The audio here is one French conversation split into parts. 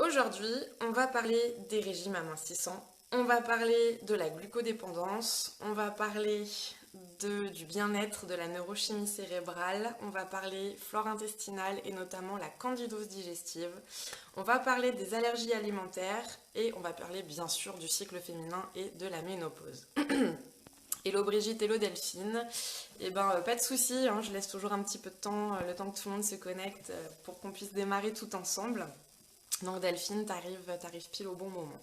Aujourd'hui, on va parler des régimes amincissants, on va parler de la glucodépendance, on va parler du bien-être, de la neurochimie cérébrale, on va parler flore intestinale et notamment la candidose digestive, on va parler des allergies alimentaires et on va parler bien sûr du cycle féminin et de la ménopause. Hello Brigitte, hello Delphine. Pas de soucis, hein, je laisse toujours un petit peu de temps, le temps que tout le monde se connecte pour qu'on puisse démarrer tout ensemble. Donc Delphine, t'arrives pile au bon moment.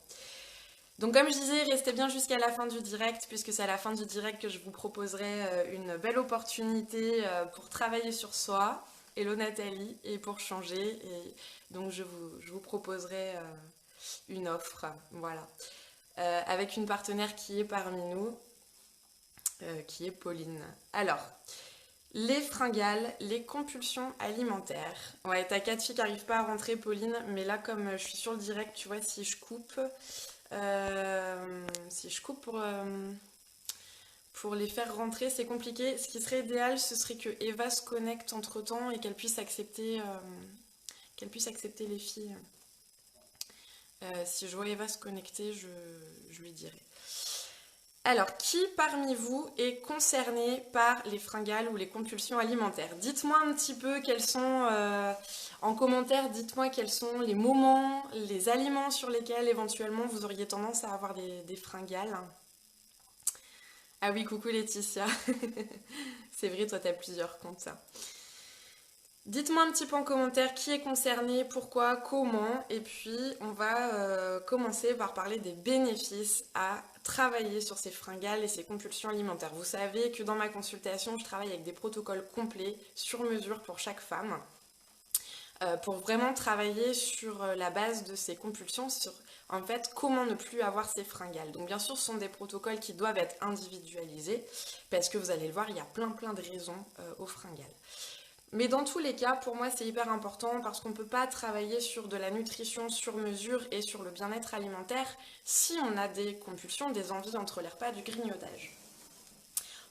Donc comme je disais, restez bien jusqu'à la fin du direct, puisque c'est à la fin du direct que je vous proposerai une belle opportunité pour travailler sur soi. Hello Nathalie, et pour changer. Et donc je vous proposerai une offre, voilà. Avec une partenaire qui est parmi nous, qui est Pauline. Alors, les fringales, les compulsions alimentaires. Ouais, t'as 4 filles qui n'arrivent pas à rentrer, Pauline, mais là, comme je suis sur le direct, tu vois, si je coupe pour les faire rentrer, c'est compliqué. Ce qui serait idéal, ce serait que Eva se connecte entre-temps et qu'elle puisse accepter les filles. Si je vois Eva se connecter, je lui dirai. Alors, qui parmi vous est concerné par les fringales ou les compulsions alimentaires? Dites-moi un petit peu quels sont, en commentaire, dites-moi quels sont les moments, les aliments sur lesquels éventuellement vous auriez tendance à avoir des fringales. Ah oui, coucou Laetitia. C'est vrai, toi t'as plusieurs comptes, ça. Dites-moi un petit peu en commentaire qui est concerné, pourquoi, comment, et puis on va commencer par parler des bénéfices à travailler sur ces fringales et ces compulsions alimentaires. Vous savez que dans ma consultation, je travaille avec des protocoles complets sur mesure pour chaque femme, pour vraiment travailler sur la base de ces compulsions, sur en fait comment ne plus avoir ces fringales. Donc bien sûr, ce sont des protocoles qui doivent être individualisés, parce que vous allez le voir, il y a plein de raisons aux fringales. Mais dans tous les cas, pour moi, c'est hyper important parce qu'on ne peut pas travailler sur de la nutrition sur mesure et sur le bien-être alimentaire si on a des compulsions, des envies entre les repas, du grignotage.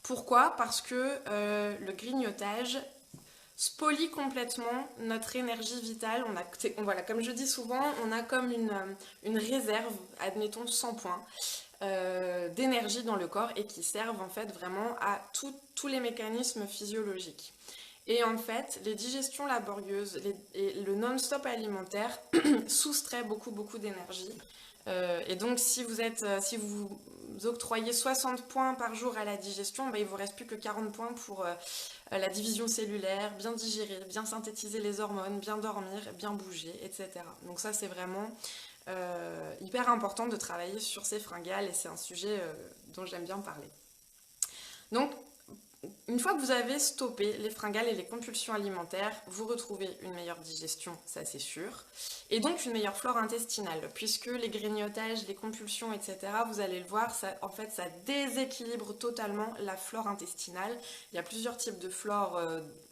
Pourquoi? Parce que le grignotage spolie complètement notre énergie vitale. Voilà, comme je dis souvent, on a comme une réserve, admettons 100 points, d'énergie dans le corps et qui servent en fait vraiment à tous les mécanismes physiologiques. Et en fait, les digestions laborieuses et le non-stop alimentaire soustraient beaucoup d'énergie. Et donc, si vous octroyez 60 points par jour à la digestion, il ne vous reste plus que 40 points pour la division cellulaire, bien digérer, bien synthétiser les hormones, bien dormir, bien bouger, etc. Donc ça, c'est vraiment hyper important de travailler sur ces fringales et c'est un sujet dont j'aime bien parler. Donc, une fois que vous avez stoppé les fringales et les compulsions alimentaires, vous retrouvez une meilleure digestion, ça c'est sûr, et donc une meilleure flore intestinale, puisque les grignotages, les compulsions, etc., vous allez le voir, en fait, ça déséquilibre totalement la flore intestinale. Il y a plusieurs types de flore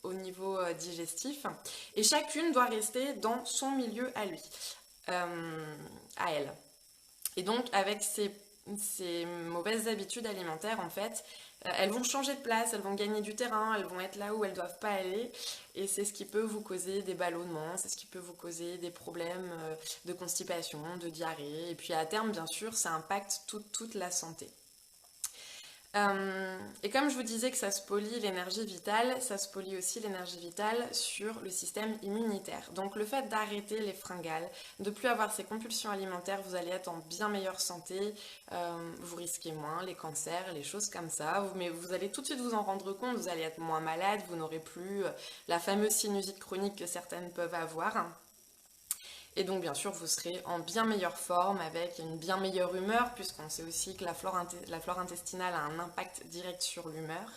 au niveau digestif, et chacune doit rester dans son milieu à lui, à elle. Et donc, avec ces mauvaises habitudes alimentaires, en fait, elles vont changer de place, elles vont gagner du terrain, elles vont être là où elles ne doivent pas aller. Et c'est ce qui peut vous causer des ballonnements, c'est ce qui peut vous causer des problèmes de constipation, de diarrhée. Et puis à terme, bien sûr, ça impacte toute la santé. Et comme je vous disais que ça spolie l'énergie vitale, ça spolie aussi l'énergie vitale sur le système immunitaire. Donc le fait d'arrêter les fringales, de ne plus avoir ces compulsions alimentaires, vous allez être en bien meilleure santé, vous risquez moins les cancers, les choses comme ça, mais vous allez tout de suite vous en rendre compte, vous allez être moins malade, vous n'aurez plus la fameuse sinusite chronique que certaines peuvent avoir. Et donc bien sûr vous serez en bien meilleure forme avec une bien meilleure humeur puisqu'on sait aussi que la flore intestinale a un impact direct sur l'humeur.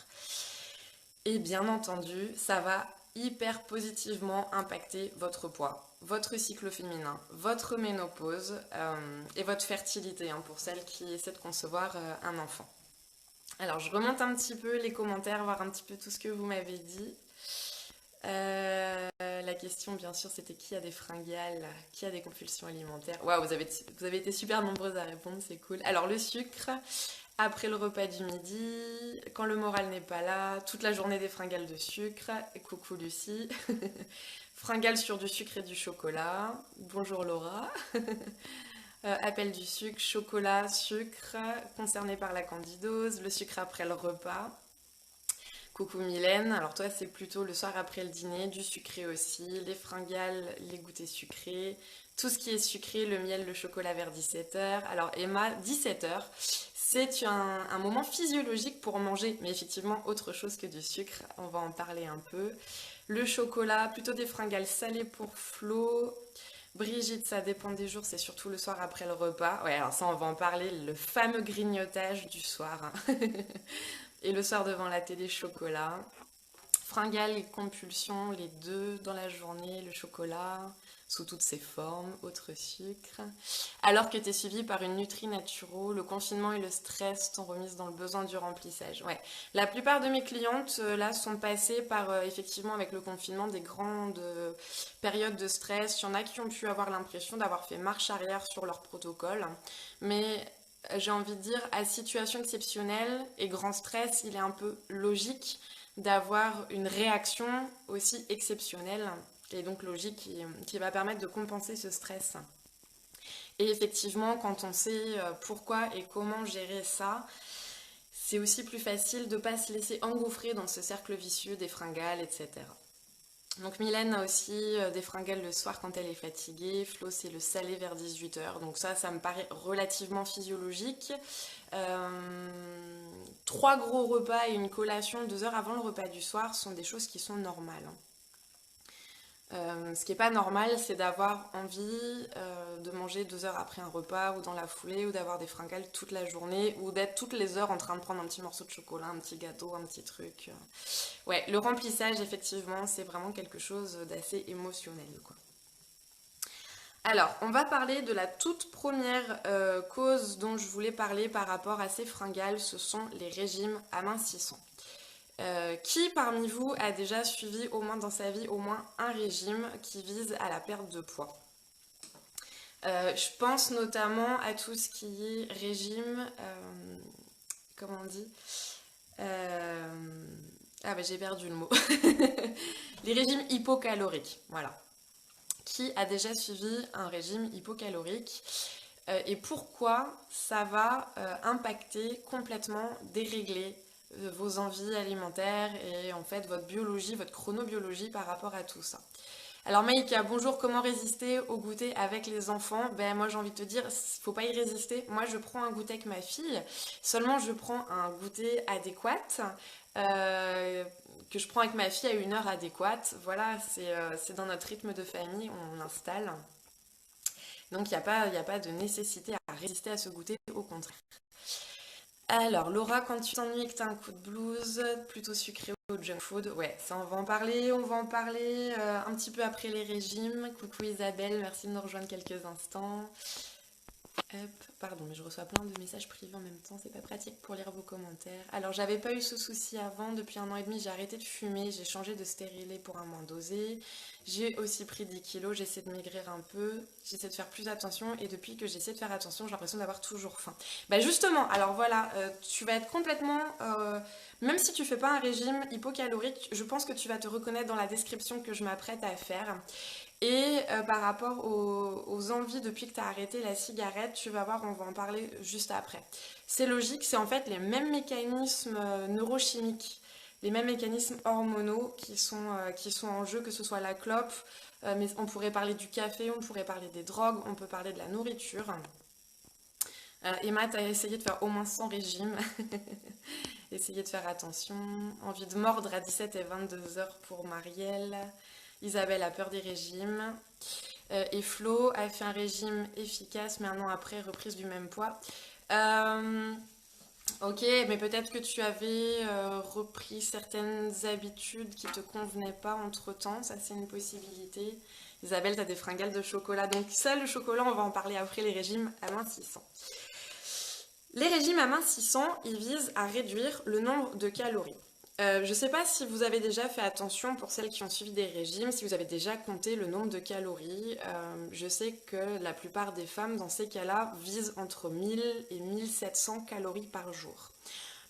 Et bien entendu ça va hyper positivement impacter votre poids, votre cycle féminin, votre ménopause et votre fertilité pour celles qui essaient de concevoir un enfant. Alors je remonte un petit peu les commentaires, voir un petit peu tout ce que vous m'avez dit. La question, bien sûr, c'était qui a des fringales, qui a des compulsions alimentaires. Waouh, vous avez été super nombreuses à répondre, c'est cool. Alors, le sucre, Après le repas du midi, quand le moral n'est pas là, toute la journée des fringales de sucre. Coucou Lucie. Fringales sur du sucre et du chocolat. Bonjour Laura. Appel du sucre, chocolat, sucre, concerné par la candidose, le sucre après le repas. Coucou Mylène, alors toi c'est plutôt le soir après le dîner, du sucré aussi, les fringales, les goûters sucrés, tout ce qui est sucré, le miel, le chocolat vers 17h. Alors Emma, 17h, c'est un moment physiologique pour manger, mais effectivement autre chose que du sucre, on va en parler un peu. Le chocolat, plutôt des fringales salées pour Flo. Brigitte, ça dépend des jours, c'est surtout le soir après le repas. Ouais, alors ça on va en parler, le fameux grignotage du soir, hein. Et le soir devant la télé, chocolat. Fringales et compulsions, les deux dans la journée, le chocolat, sous toutes ses formes, autre sucre. Alors que tu es suivi par une Nutri-Naturo, le confinement et le stress t'ont remise dans le besoin du remplissage. Ouais. La plupart de mes clientes, là, sont passées par, effectivement, avec le confinement, des grandes périodes de stress. Il y en a qui ont pu avoir l'impression d'avoir fait marche arrière sur leur protocole. Mais j'ai envie de dire, à situation exceptionnelle et grand stress, il est un peu logique d'avoir une réaction aussi exceptionnelle et donc logique qui va permettre de compenser ce stress. Et effectivement, quand on sait pourquoi et comment gérer ça, c'est aussi plus facile de ne pas se laisser engouffrer dans ce cercle vicieux des fringales, etc. Donc Mylène a aussi des fringales le soir quand elle est fatiguée. Flo, c'est le salé vers 18h. Donc ça me paraît relativement physiologique. 3 gros repas et une collation 2 heures avant le repas du soir sont des choses qui sont normales. Ce qui n'est pas normal, c'est d'avoir envie de manger 2 heures après un repas ou dans la foulée, ou d'avoir des fringales toute la journée, ou d'être toutes les heures en train de prendre un petit morceau de chocolat, un petit gâteau, un petit truc. Ouais, le remplissage, effectivement, c'est vraiment quelque chose d'assez émotionnel, quoi. Alors, on va parler de la toute première cause dont je voulais parler par rapport à ces fringales, ce sont les régimes amincissants. Qui parmi vous a déjà suivi au moins dans sa vie au moins un régime qui vise à la perte de poids? Je pense notamment à tout ce qui est régime, comment on dit, ah bah j'ai perdu le mot, les régimes hypocaloriques, voilà. Qui a déjà suivi un régime hypocalorique et pourquoi ça va impacter complètement, dérégler vos envies alimentaires et en fait votre biologie, votre chronobiologie par rapport à tout ça. Alors Maïka, bonjour, comment résister au goûter avec les enfants? Ben moi j'ai envie de te dire, faut pas y résister. Moi je prends un goûter avec ma fille, seulement je prends un goûter adéquat, que je prends avec ma fille à une heure adéquate. Voilà, c'est dans notre rythme de famille, on l'installe. Donc il n'y a pas de nécessité à résister à ce goûter, au contraire. Alors, Laura, quand tu t'ennuies et que tu as un coup de blues, plutôt sucré ou junk food? Ouais, ça on va en parler un petit peu après les régimes. Coucou Isabelle, merci de nous rejoindre quelques instants. Hop, pardon, mais je reçois plein de messages privés en même temps, c'est pas pratique pour lire vos commentaires. Alors, j'avais pas eu ce souci avant, depuis 1 an et demi, j'ai arrêté de fumer, j'ai changé de stérilet pour un moins dosé. J'ai aussi pris 10 kilos, j'essaie de maigrir un peu, j'essaie de faire plus attention, et depuis que j'essaie de faire attention, j'ai l'impression d'avoir toujours faim. Bah justement, alors voilà, tu vas être complètement, même si tu fais pas un régime hypocalorique, je pense que tu vas te reconnaître dans la description que je m'apprête à faire. Et par rapport aux envies depuis que tu as arrêté la cigarette, tu vas voir, on va en parler juste après. C'est logique, c'est en fait les mêmes mécanismes neurochimiques, les mêmes mécanismes hormonaux qui sont en jeu, que ce soit la clope, mais on pourrait parler du café, on pourrait parler des drogues, on peut parler de la nourriture. Emma, tu as essayé de faire au moins 100 régimes. Essayez de faire attention. Envie de mordre à 17 et 22 heures pour Marielle. Isabelle a peur des régimes. Et Flo a fait un régime efficace, mais 1 an après, reprise du même poids. Ok, mais peut-être que tu avais repris certaines habitudes qui ne te convenaient pas entre-temps. Ça, c'est une possibilité. Isabelle, tu as des fringales de chocolat. Donc ça, le chocolat, on va en parler après les régimes amincissants. Les régimes amincissants, ils visent à réduire le nombre de calories. Je sais pas si vous avez déjà fait attention pour celles qui ont suivi des régimes, si vous avez déjà compté le nombre de calories. Je sais que la plupart des femmes dans ces cas-là visent entre 1000 et 1700 calories par jour.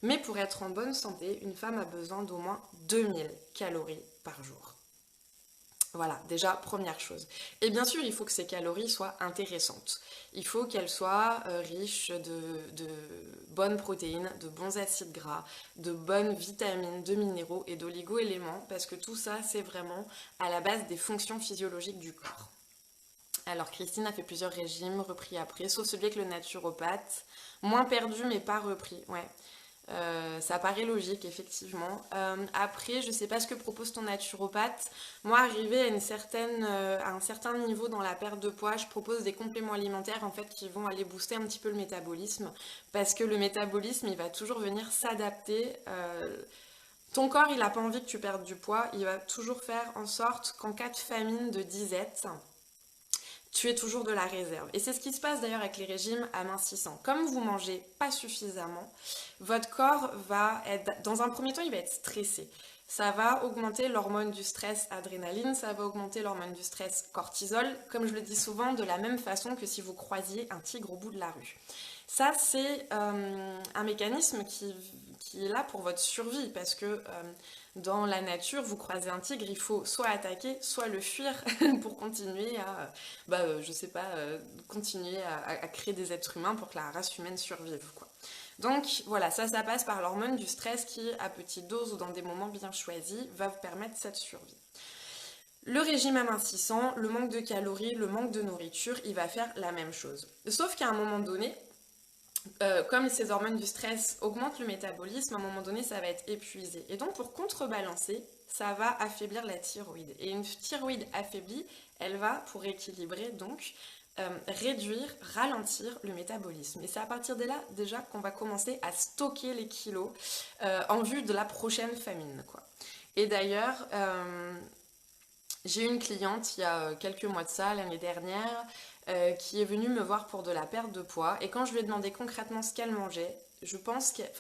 Mais pour être en bonne santé, une femme a besoin d'au moins 2000 calories par jour. Voilà, déjà, première chose. Et bien sûr, il faut que ces calories soient intéressantes. Il faut qu'elles soient riches de bonnes protéines, de bons acides gras, de bonnes vitamines, de minéraux et d'oligo-éléments, parce que tout ça, c'est vraiment à la base des fonctions physiologiques du corps. Alors, Christine a fait plusieurs régimes, repris après, sauf celui avec le naturopathe. Moins perdu, mais pas repris, ouais. Ça paraît logique, effectivement. Après, je sais pas ce que propose ton naturopathe. Moi, arrivé à un certain niveau dans la perte de poids, je propose des compléments alimentaires en fait qui vont aller booster un petit peu le métabolisme, parce que le métabolisme, il va toujours venir s'adapter. Ton corps, il n'a pas envie que tu perdes du poids. Il va toujours faire en sorte qu'en cas de famine, de disette, tu es toujours de la réserve. Et c'est ce qui se passe d'ailleurs avec les régimes amincissants. Comme vous mangez pas suffisamment, votre corps va être, dans un premier temps, il va être stressé. Ça va augmenter l'hormone du stress adrénaline, ça va augmenter l'hormone du stress cortisol, comme je le dis souvent, de la même façon que si vous croisiez un tigre au bout de la rue. Ça, c'est un mécanisme qui est là pour votre survie, parce que dans la nature, vous croisez un tigre, il faut soit attaquer, soit le fuir pour continuer à, je sais pas, continuer à créer des êtres humains pour que la race humaine survive, quoi. Donc voilà, ça passe par l'hormone du stress qui, à petite dose ou dans des moments bien choisis, va vous permettre cette survie. Le régime amincissant, le manque de calories, le manque de nourriture, il va faire la même chose. Sauf qu'à un moment donné, comme ces hormones du stress augmentent le métabolisme, à un moment donné, ça va être épuisé. Et donc, pour contrebalancer, ça va affaiblir la thyroïde. Et une thyroïde affaiblie, elle va, pour équilibrer, donc, réduire, ralentir le métabolisme. Et c'est à partir de là, déjà, qu'on va commencer à stocker les kilos en vue de la prochaine famine, quoi. Et d'ailleurs, j'ai eu une cliente il y a quelques mois de ça, l'année dernière, qui est venue me voir pour de la perte de poids. Et quand je lui ai demandé concrètement ce qu'elle mangeait, je pense qu'elle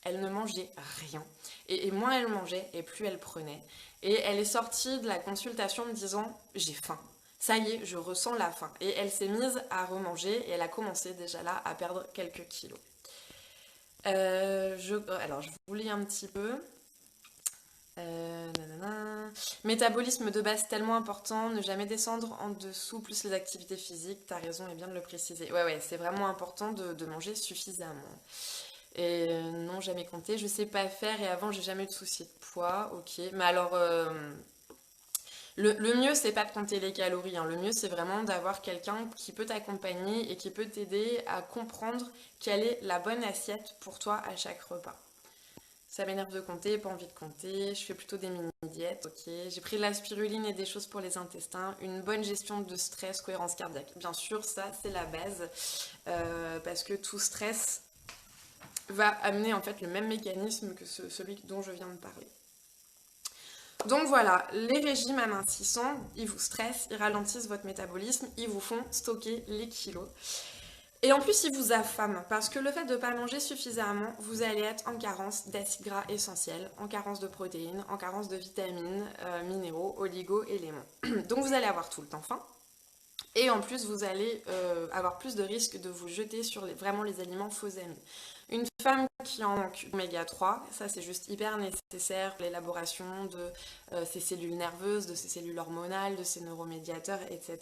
elle ne mangeait rien. Et moins elle mangeait, et plus elle prenait. Et elle est sortie de la consultation me disant « j'ai faim ». Ça y est, je ressens la faim. Et elle s'est mise à remanger et elle a commencé déjà là à perdre quelques kilos. Alors, je vous lis un petit peu. Métabolisme de base tellement important, ne jamais descendre en dessous, plus les activités physiques, t'as raison et bien de le préciser. Ouais, c'est vraiment important de manger suffisamment. Et non, jamais compter, je sais pas faire et avant j'ai jamais eu de soucis de poids, ok. Mais alors, le mieux c'est pas de compter les calories, hein. Le mieux c'est vraiment d'avoir quelqu'un qui peut t'accompagner et qui peut t'aider à comprendre quelle est la bonne assiette pour toi à chaque repas. Ça m'énerve de compter, pas envie de compter, je fais plutôt des mini-diètes, ok. J'ai pris de la spiruline et des choses pour les intestins, une bonne gestion de stress, cohérence cardiaque. Bien sûr, ça c'est la base, parce que tout stress va amener en fait le même mécanisme que celui dont je viens de parler. Donc voilà, les régimes amincissants, ils vous stressent, ils ralentissent votre métabolisme, ils vous font stocker les kilos. Et en plus, il vous affame, parce que le fait de ne pas manger suffisamment, vous allez être en carence d'acides gras essentiels, en carence de protéines, en carence de vitamines, minéraux, oligo-éléments. Donc vous allez avoir tout le temps faim. Et en plus, vous allez avoir plus de risques de vous jeter sur vraiment les aliments faux amis. Une femme qui en manque d'oméga 3, ça c'est juste hyper nécessaire pour l'élaboration de ses cellules nerveuses, de ses cellules hormonales, de ses neuromédiateurs, etc.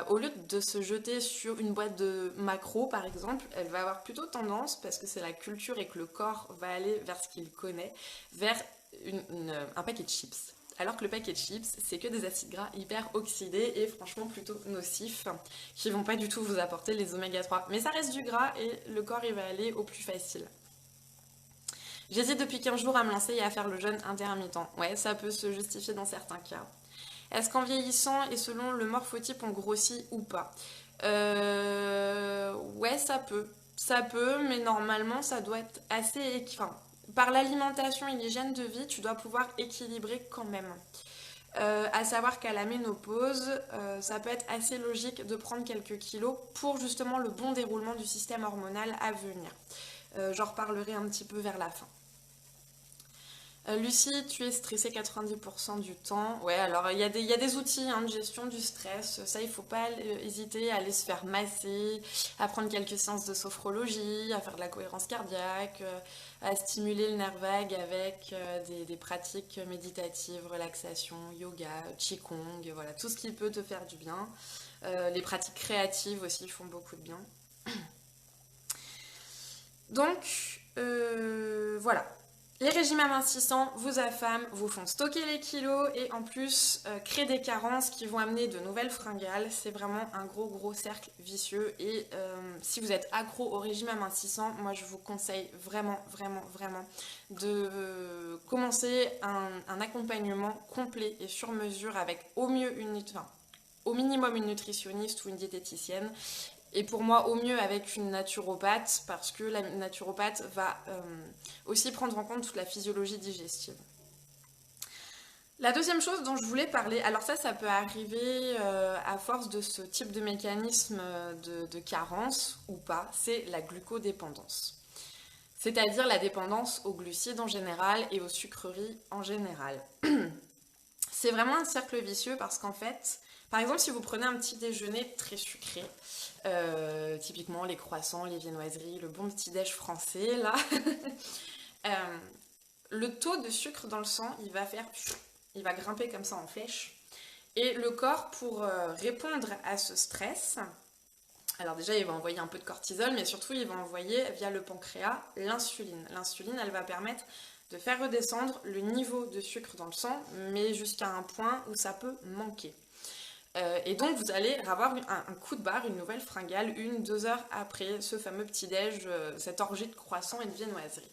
Au lieu de se jeter sur une boîte de macros par exemple, elle va avoir plutôt tendance, parce que c'est la culture et que le corps va aller vers ce qu'il connaît, vers un paquet de chips. Alors que le paquet de chips, c'est que des acides gras hyper oxydés et franchement plutôt nocifs, qui vont pas du tout vous apporter les oméga 3. Mais ça reste du gras et le corps il va aller au plus facile. J'hésite depuis 15 jours à me lancer et à faire le jeûne intermittent. Ouais, ça peut se justifier dans certains cas. Est-ce qu'en vieillissant et selon le morphotype on grossit ou pas? Ouais, ça peut. Ça peut, mais normalement ça doit être assez... Enfin, par l'alimentation et l'hygiène de vie, tu dois pouvoir équilibrer quand même. À savoir qu'à la ménopause, ça peut être assez logique de prendre quelques kilos pour justement le bon déroulement du système hormonal à venir. J'en reparlerai un petit peu vers la fin. Lucie, tu es stressée 90% du temps. Ouais, alors il y a des outils hein, de gestion du stress. Ça, il faut pas hésiter à aller se faire masser, à prendre quelques séances de sophrologie, à faire de la cohérence cardiaque, à stimuler le nerf vague avec des pratiques méditatives, relaxation, yoga, qigong, voilà, tout ce qui peut te faire du bien. Les pratiques créatives aussi font beaucoup de bien. Donc, voilà. Les régimes amincissants vous affament, vous font stocker les kilos et en plus créent des carences qui vont amener de nouvelles fringales. C'est vraiment un gros cercle vicieux et si vous êtes accro au régime amincissant, moi je vous conseille vraiment de commencer un accompagnement complet et sur mesure avec au mieux au minimum une nutritionniste ou une diététicienne. Et pour moi, au mieux avec une naturopathe, parce que la naturopathe va aussi prendre en compte toute la physiologie digestive. La deuxième chose dont je voulais parler, alors ça peut arriver à force de ce type de mécanisme de carence ou pas, c'est la glucodépendance. C'est-à-dire la dépendance aux glucides en général et aux sucreries en général. C'est vraiment un cercle vicieux parce qu'en fait, par exemple, si vous prenez un petit déjeuner très sucré, typiquement les croissants, les viennoiseries, le bon petit déj français, là, le taux de sucre dans le sang, il va grimper comme ça en flèche. Et le corps, pour répondre à ce stress, alors déjà, il va envoyer un peu de cortisol, mais surtout, il va envoyer via le pancréas l'insuline. L'insuline, elle va permettre de faire redescendre le niveau de sucre dans le sang, mais jusqu'à un point où ça peut manquer. Et donc vous allez avoir un coup de barre, une nouvelle fringale, 1-2 heures après ce fameux petit-déj, cette orgie de croissants et de viennoiseries.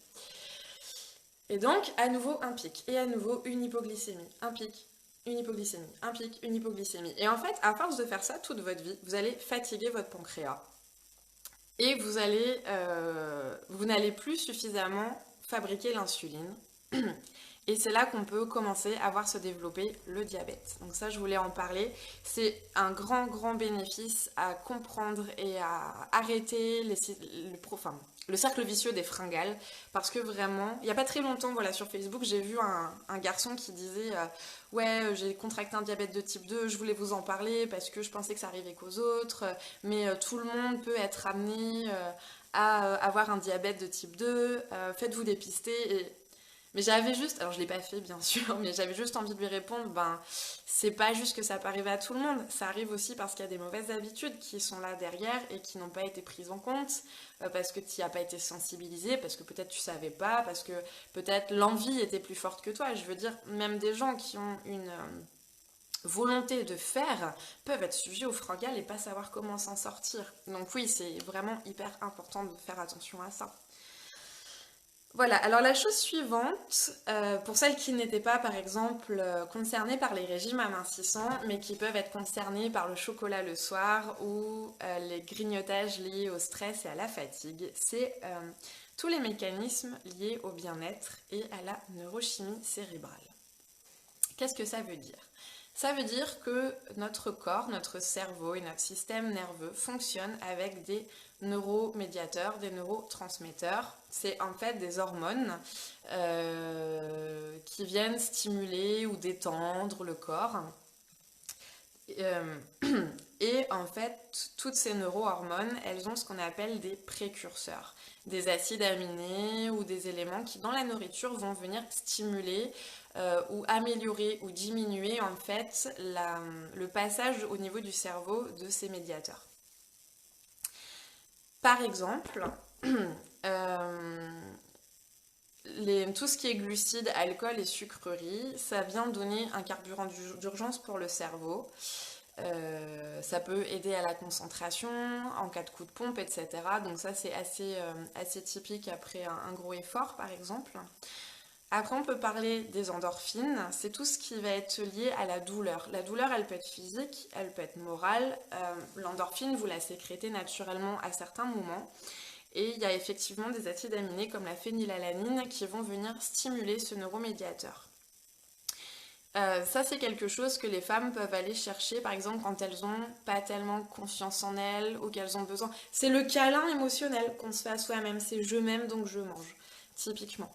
Et donc à nouveau un pic, et à nouveau une hypoglycémie, un pic, une hypoglycémie, un pic, une hypoglycémie. Et en fait, à force de faire ça toute votre vie, vous allez fatiguer votre pancréas. Et vous n'allez plus suffisamment fabriquer l'insuline. Et c'est là qu'on peut commencer à voir se développer le diabète. Donc ça, je voulais en parler. C'est un grand bénéfice à comprendre et à arrêter le cercle vicieux des fringales. Parce que vraiment, il n'y a pas très longtemps, voilà, sur Facebook, j'ai vu un garçon qui disait ouais, j'ai contracté un diabète de type 2, je voulais vous en parler parce que je pensais que ça arrivait qu'aux autres. Mais tout le monde peut être amené à avoir un diabète de type 2. Faites-vous dépister. Mais j'avais juste, alors je l'ai pas fait bien sûr, mais j'avais juste envie de lui répondre, ben c'est pas juste que ça peut arriver à tout le monde, ça arrive aussi parce qu'il y a des mauvaises habitudes qui sont là derrière et qui n'ont pas été prises en compte, parce que tu n'y as pas été sensibilisé, parce que peut-être tu savais pas, parce que peut-être l'envie était plus forte que toi. Je veux dire, même des gens qui ont une volonté de faire peuvent être sujets aux fringales et pas savoir comment s'en sortir. Donc oui, c'est vraiment hyper important de faire attention à ça. Voilà, alors la chose suivante, pour celles qui n'étaient pas par exemple concernées par les régimes amincissants, mais qui peuvent être concernées par le chocolat le soir ou les grignotages liés au stress et à la fatigue, c'est tous les mécanismes liés au bien-être et à la neurochimie cérébrale. Qu'est-ce que ça veut dire ? Ça veut dire que notre corps, notre cerveau et notre système nerveux fonctionnent avec des neuromédiateurs, des neurotransmetteurs. C'est en fait des hormones qui viennent stimuler ou détendre le corps. Et en fait, toutes ces neurohormones, elles ont ce qu'on appelle des précurseurs, des acides aminés ou des éléments qui, dans la nourriture, vont venir stimuler ou améliorer ou diminuer en fait le passage au niveau du cerveau de ces médiateurs. Par exemple, tout ce qui est glucides, alcool et sucreries, ça vient donner un carburant d'urgence pour le cerveau. Ça peut aider à la concentration en cas de coup de pompe, etc. Donc ça, c'est assez typique après un gros effort, par exemple. Après, on peut parler des endorphines. C'est tout ce qui va être lié à la douleur. La douleur, elle peut être physique, elle peut être morale. L'endorphine, vous la sécrétez naturellement à certains moments. Et il y a effectivement des acides aminés comme la phénylalanine qui vont venir stimuler ce neuromédiateur. Ça, c'est quelque chose que les femmes peuvent aller chercher, par exemple, quand elles n'ont pas tellement confiance en elles ou qu'elles ont besoin. C'est le câlin émotionnel qu'on se fait à soi-même. C'est je m'aime donc je mange, typiquement.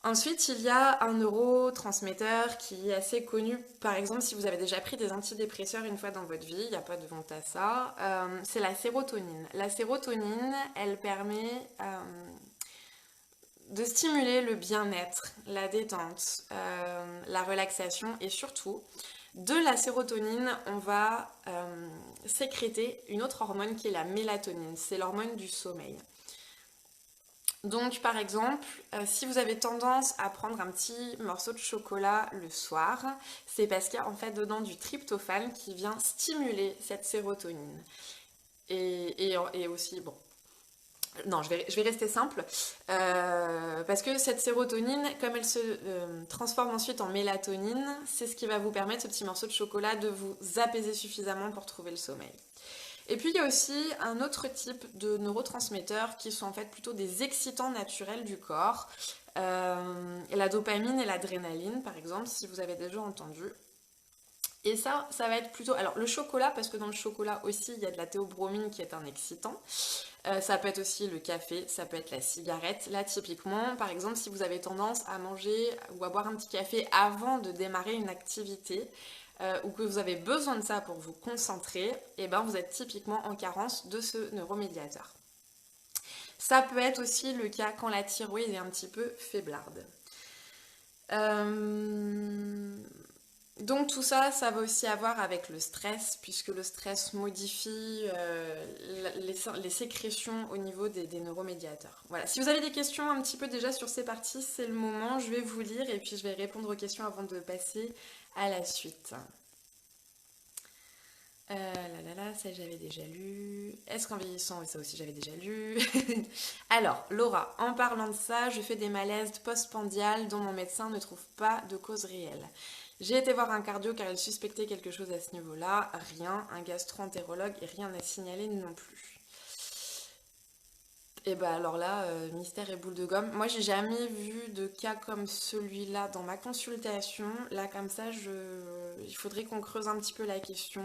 Ensuite, il y a un neurotransmetteur qui est assez connu. Par exemple, si vous avez déjà pris des antidépresseurs une fois dans votre vie, il n'y a pas de honte à ça, c'est la sérotonine. La sérotonine, elle permet de stimuler le bien-être, la détente, la relaxation et surtout, de la sérotonine, on va sécréter une autre hormone qui est la mélatonine. C'est l'hormone du sommeil. Donc par exemple, si vous avez tendance à prendre un petit morceau de chocolat le soir, c'est parce qu'il y a en fait dedans du tryptophane qui vient stimuler cette sérotonine. Et aussi, bon, non, je vais rester simple, parce que cette sérotonine, comme elle se transforme ensuite en mélatonine, c'est ce qui va vous permettre, ce petit morceau de chocolat, de vous apaiser suffisamment pour trouver le sommeil. Et puis il y a aussi un autre type de neurotransmetteurs qui sont en fait plutôt des excitants naturels du corps. La dopamine et l'adrénaline par exemple, si vous avez déjà entendu. Et ça va être plutôt... Alors le chocolat, parce que dans le chocolat aussi il y a de la théobromine qui est un excitant. Ça peut être aussi le café, ça peut être la cigarette. Là typiquement, par exemple, si vous avez tendance à manger ou à boire un petit café avant de démarrer une activité, ou que vous avez besoin de ça pour vous concentrer, et ben vous êtes typiquement en carence de ce neuromédiateur. Ça peut être aussi le cas quand la thyroïde est un petit peu faiblarde. Donc tout ça, ça va aussi avoir avec le stress, puisque le stress modifie les sécrétions au niveau des neuromédiateurs. Voilà, si vous avez des questions un petit peu déjà sur ces parties, c'est le moment, je vais vous lire et puis je vais répondre aux questions avant de passer à la suite. Ça j'avais déjà lu. Est-ce qu'en vieillissant, ça aussi j'avais déjà lu. Alors, Laura, en parlant de ça, je fais des malaises post-pandiales dont mon médecin ne trouve pas de cause réelle. J'ai été voir un cardio car il suspectait quelque chose à ce niveau-là. Rien, un gastro-entérologue et rien à signaler non plus. Et bah alors là, mystère et boule de gomme. Moi, j'ai jamais vu de cas comme celui-là dans ma consultation. Là, comme ça, il faudrait qu'on creuse un petit peu la question.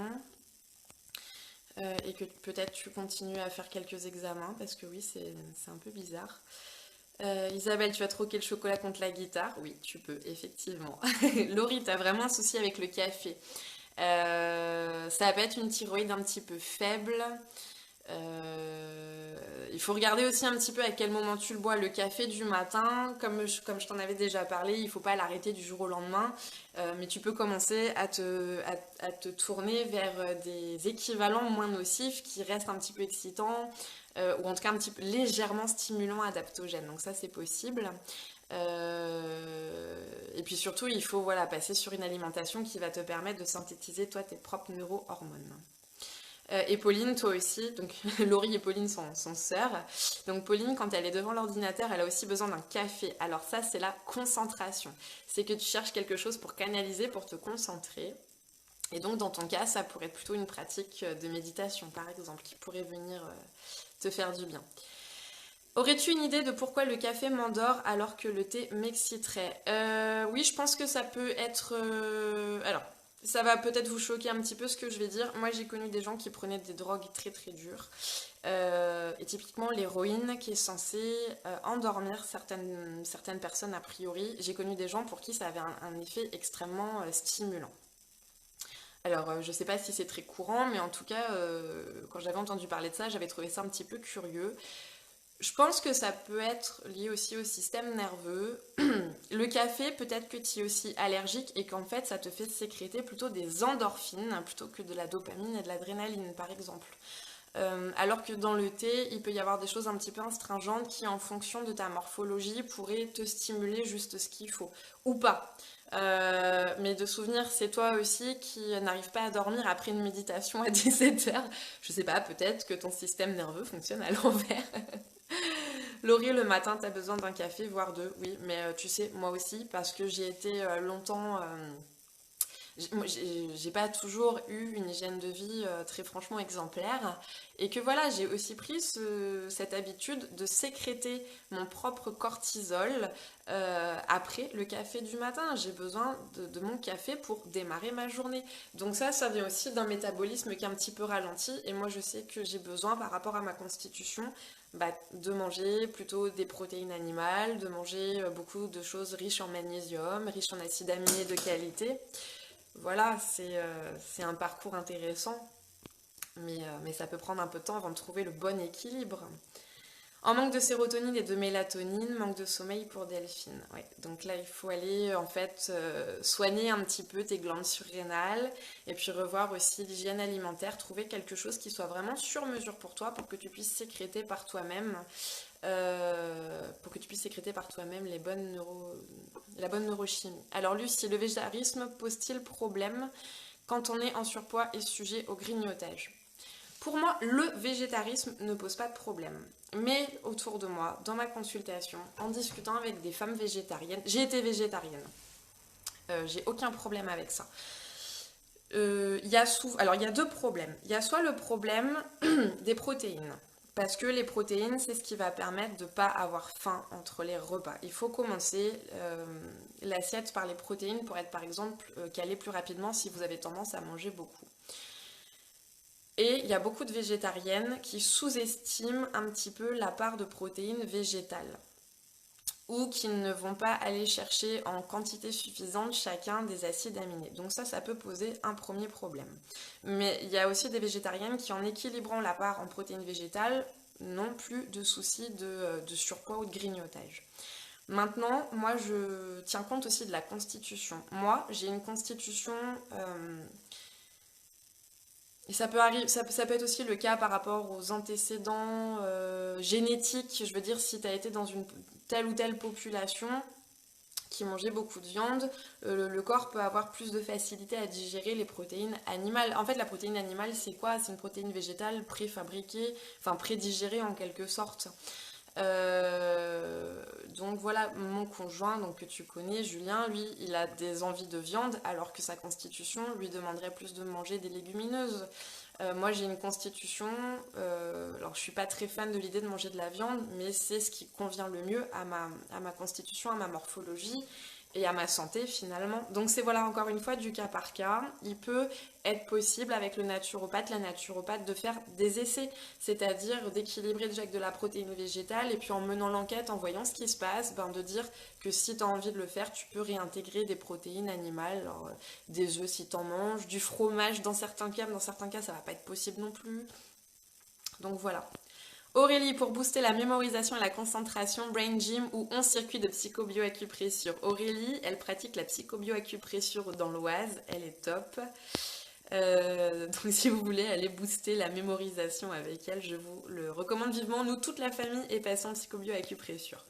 Et que peut-être tu continues à faire quelques examens, parce que oui, c'est un peu bizarre. Isabelle, tu vas troquer le chocolat contre la guitare? Oui, tu peux, effectivement. Laurie, t'as vraiment un souci avec le café. Ça peut être une thyroïde un petit peu faible. Il faut regarder aussi un petit peu à quel moment tu le bois. Le café du matin, comme je t'en avais déjà parlé, il ne faut pas l'arrêter du jour au lendemain, mais tu peux commencer à te tourner vers des équivalents moins nocifs qui restent un petit peu excitants, ou en tout cas un petit peu légèrement stimulants, adaptogènes. Donc ça c'est possible. Et puis surtout il faut passer sur une alimentation qui va te permettre de synthétiser toi tes propres neurohormones. Et Pauline, toi aussi, donc Laurie et Pauline sont sœurs. Donc Pauline, quand elle est devant l'ordinateur, elle a aussi besoin d'un café. Alors ça, c'est la concentration. C'est que tu cherches quelque chose pour canaliser, pour te concentrer. Et donc dans ton cas, ça pourrait être plutôt une pratique de méditation, par exemple, qui pourrait venir te faire du bien. Aurais-tu une idée de pourquoi le café m'endort alors que le thé m'exciterait? Oui, je pense que ça peut être... Alors... Ça va peut-être vous choquer un petit peu ce que je vais dire. Moi, j'ai connu des gens qui prenaient des drogues très très dures. Et typiquement, l'héroïne qui est censée endormir certaines personnes a priori. J'ai connu des gens pour qui ça avait un effet extrêmement stimulant. Alors, je sais pas si c'est très courant, mais en tout cas, quand j'avais entendu parler de ça, j'avais trouvé ça un petit peu curieux. Je pense que ça peut être lié aussi au système nerveux. Le café, peut-être que tu es aussi allergique et qu'en fait, ça te fait sécréter plutôt des endorphines plutôt que de la dopamine et de l'adrénaline, par exemple. Alors que dans le thé, il peut y avoir des choses un petit peu astringentes qui, en fonction de ta morphologie, pourraient te stimuler juste ce qu'il faut. Ou pas. Mais de souvenir, c'est toi aussi qui n'arrive pas à dormir après une méditation à 17h. Je sais pas, peut-être que ton système nerveux fonctionne à l'envers. Laurie, le matin, t'as besoin d'un café, voire deux, oui, mais tu sais, moi aussi, parce que j'ai été longtemps j'ai pas toujours eu une hygiène de vie très franchement exemplaire et que voilà, j'ai aussi pris cette habitude de sécréter mon propre cortisol après le café du matin. J'ai besoin de mon café pour démarrer ma journée. Donc ça vient aussi d'un métabolisme qui est un petit peu ralenti et moi je sais que j'ai besoin par rapport à ma constitution de manger plutôt des protéines animales, de manger beaucoup de choses riches en magnésium, riches en acides aminés de qualité. Voilà, c'est un parcours intéressant, mais ça peut prendre un peu de temps avant de trouver le bon équilibre. En manque de sérotonine et de mélatonine, manque de sommeil pour Delphine. Ouais, donc là, il faut aller en fait soigner un petit peu tes glandes surrénales et puis revoir aussi l'hygiène alimentaire, trouver quelque chose qui soit vraiment sur mesure pour toi pour que tu puisses sécréter par toi-même la bonne neurochimie. Alors Lucie, le végétarisme pose-t-il problème quand on est en surpoids et sujet au grignotage? Pour moi, le végétarisme ne pose pas de problème. Mais autour de moi, dans ma consultation, en discutant avec des femmes végétariennes, j'ai été végétarienne. J'ai aucun problème avec ça. Alors, il y a deux problèmes. Il y a soit le problème des protéines. Parce que les protéines, c'est ce qui va permettre de ne pas avoir faim entre les repas. Il faut commencer l'assiette par les protéines pour être, par exemple, calé plus rapidement si vous avez tendance à manger beaucoup. Et il y a beaucoup de végétariennes qui sous-estiment un petit peu la part de protéines végétales ou qui ne vont pas aller chercher en quantité suffisante chacun des acides aminés. Donc ça peut poser un premier problème. Mais il y a aussi des végétariennes qui, en équilibrant la part en protéines végétales, n'ont plus de soucis de surpoids ou de grignotage. Maintenant, moi je tiens compte aussi de la constitution. Moi, j'ai une constitution... Et ça peut être aussi le cas par rapport aux antécédents génétiques. Je veux dire, si tu as été dans une telle ou telle population qui mangeait beaucoup de viande, le corps peut avoir plus de facilité à digérer les protéines animales. En fait, la protéine animale, c'est quoi? C'est une protéine végétale préfabriquée, enfin prédigérée en quelque sorte. Donc voilà, mon conjoint, donc que tu connais, Julien, lui, il a des envies de viande alors que sa constitution lui demanderait plus de manger des légumineuses. Moi j'ai une constitution, alors je suis pas très fan de l'idée de manger de la viande, mais c'est ce qui convient le mieux à ma constitution, à ma morphologie et à ma santé finalement. Donc c'est voilà encore une fois du cas par cas. Il peut être possible avec la naturopathe, de faire des essais, c'est-à-dire d'équilibrer déjà avec de la protéine végétale et puis en menant l'enquête, en voyant ce qui se passe, de dire que si tu as envie de le faire, tu peux réintégrer des protéines animales, alors, des œufs si tu en manges, du fromage dans certains cas ça va pas être possible non plus. Donc voilà. Aurélie, pour booster la mémorisation et la concentration, Brain Gym ou 11 circuits de psychobioacupressure. Aurélie, elle pratique la psychobioacupressure dans l'Oise, elle est top. Donc si vous voulez aller booster la mémorisation avec elle, je vous le recommande vivement. Nous, toute la famille est passée en psychobioacupressure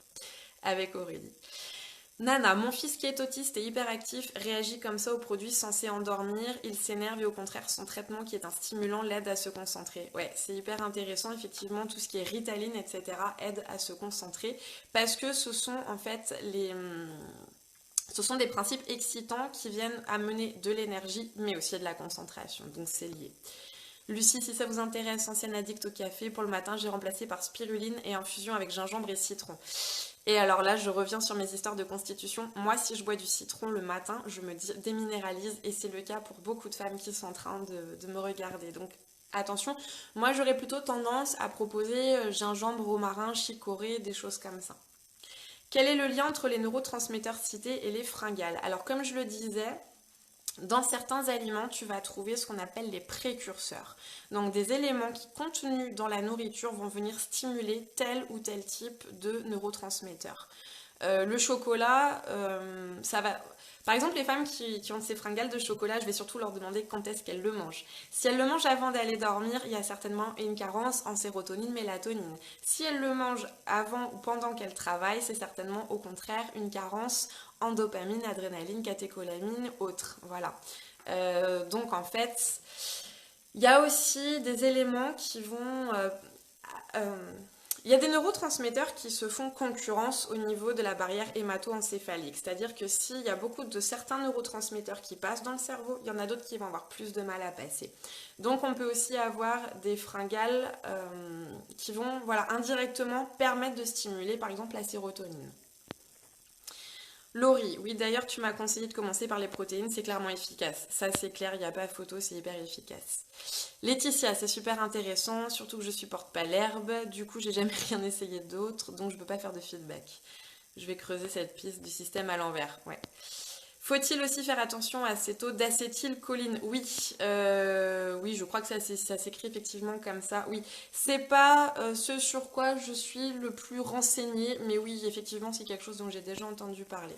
avec Aurélie. Nana, mon fils qui est autiste et hyperactif réagit comme ça aux produits censés endormir, il s'énerve et au contraire son traitement qui est un stimulant l'aide à se concentrer. Ouais, c'est hyper intéressant, effectivement tout ce qui est Ritaline, etc. aide à se concentrer parce que ce sont en fait ce sont des principes excitants qui viennent amener de l'énergie mais aussi de la concentration, donc c'est lié. Lucie, si ça vous intéresse, ancienne addict au café, pour le matin j'ai remplacé par spiruline et infusion avec gingembre et citron. Et alors là, je reviens sur mes histoires de constitution. Moi, si je bois du citron le matin, je me déminéralise et c'est le cas pour beaucoup de femmes qui sont en train de me regarder. Donc attention, moi j'aurais plutôt tendance à proposer gingembre, romarin, chicorée, des choses comme ça. Quel est le lien entre les neurotransmetteurs cités et les fringales? Alors comme je le disais, dans certains aliments, tu vas trouver ce qu'on appelle les précurseurs. Donc des éléments qui, contenus dans la nourriture, vont venir stimuler tel ou tel type de neurotransmetteurs. Le chocolat, ça va... Par exemple, les femmes qui ont ces fringales de chocolat, je vais surtout leur demander quand est-ce qu'elles le mangent. Si elles le mangent avant d'aller dormir, il y a certainement une carence en sérotonine, mélatonine. Si elles le mangent avant ou pendant qu'elles travaillent, c'est certainement au contraire une carence en dopamine, adrénaline, catécholamine, autres. Voilà. Donc en fait, il y a aussi des éléments qui vont... Il y a des neurotransmetteurs qui se font concurrence au niveau de la barrière hémato-encéphalique, c'est-à-dire que s'il y a beaucoup de certains neurotransmetteurs qui passent dans le cerveau, il y en a d'autres qui vont avoir plus de mal à passer. Donc on peut aussi avoir des fringales qui vont indirectement permettre de stimuler par exemple la sérotonine. Laurie, oui d'ailleurs tu m'as conseillé de commencer par les protéines, c'est clairement efficace. Ça c'est clair, il n'y a pas photo, c'est hyper efficace. Laetitia, c'est super intéressant, surtout que je supporte pas l'herbe, du coup j'ai jamais rien essayé d'autre, donc je peux pas faire de feedback. Je vais creuser cette piste du système à l'envers, ouais. Faut-il aussi faire attention à ces taux d'acétylcholine? Oui, oui, je crois que ça s'écrit effectivement comme ça. Oui, c'est pas ce sur quoi je suis le plus renseignée, mais oui, effectivement, c'est quelque chose dont j'ai déjà entendu parler.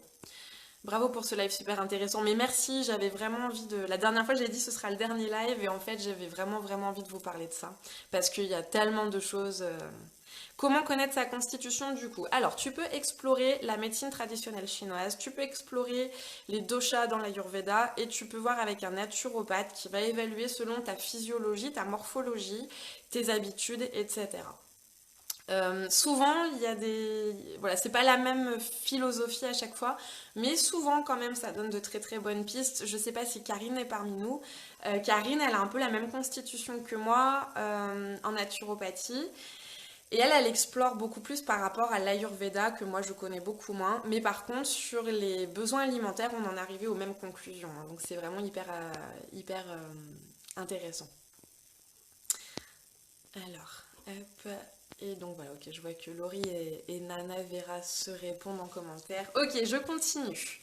Bravo pour ce live super intéressant, mais merci, j'avais vraiment envie de... La dernière fois, j'ai dit ce sera le dernier live, et en fait, j'avais vraiment envie de vous parler de ça, parce qu'il y a tellement de choses... Comment connaître sa constitution du coup? Alors, tu peux explorer la médecine traditionnelle chinoise, tu peux explorer les doshas dans l'Ayurveda et tu peux voir avec un naturopathe qui va évaluer selon ta physiologie, ta morphologie, tes habitudes, etc. Souvent, il y a des... Voilà, c'est pas la même philosophie à chaque fois, mais souvent quand même ça donne de très très bonnes pistes. Je sais pas si Karine est parmi nous. Karine, elle a un peu la même constitution que moi en naturopathie. Et elle explore beaucoup plus par rapport à l'Ayurveda que moi je connais beaucoup moins. Mais par contre, sur les besoins alimentaires, on en est arrivé aux mêmes conclusions. Hein. Donc c'est vraiment hyper intéressant. Alors, hop. Et donc voilà, ok, je vois que Laurie et Nana Vera se répondent en commentaire. Ok, je continue.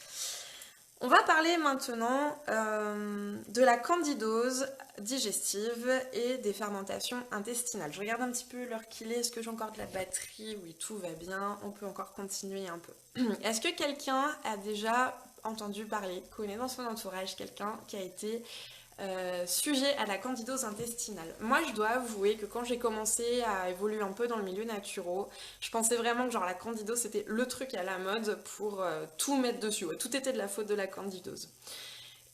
On va parler maintenant de la candidose digestive et des fermentations intestinales. Je regarde un petit peu l'heure qu'il est. Est-ce que j'ai encore de la batterie? Oui, tout va bien. On peut encore continuer un peu. Est-ce que quelqu'un a déjà entendu parler, connaît dans son entourage quelqu'un qui a été sujet à la candidose intestinale? Moi, je dois avouer que quand j'ai commencé à évoluer un peu dans le milieu naturo, je pensais vraiment que genre la candidose c'était le truc à la mode pour tout mettre dessus. Ouais, tout était de la faute de la candidose.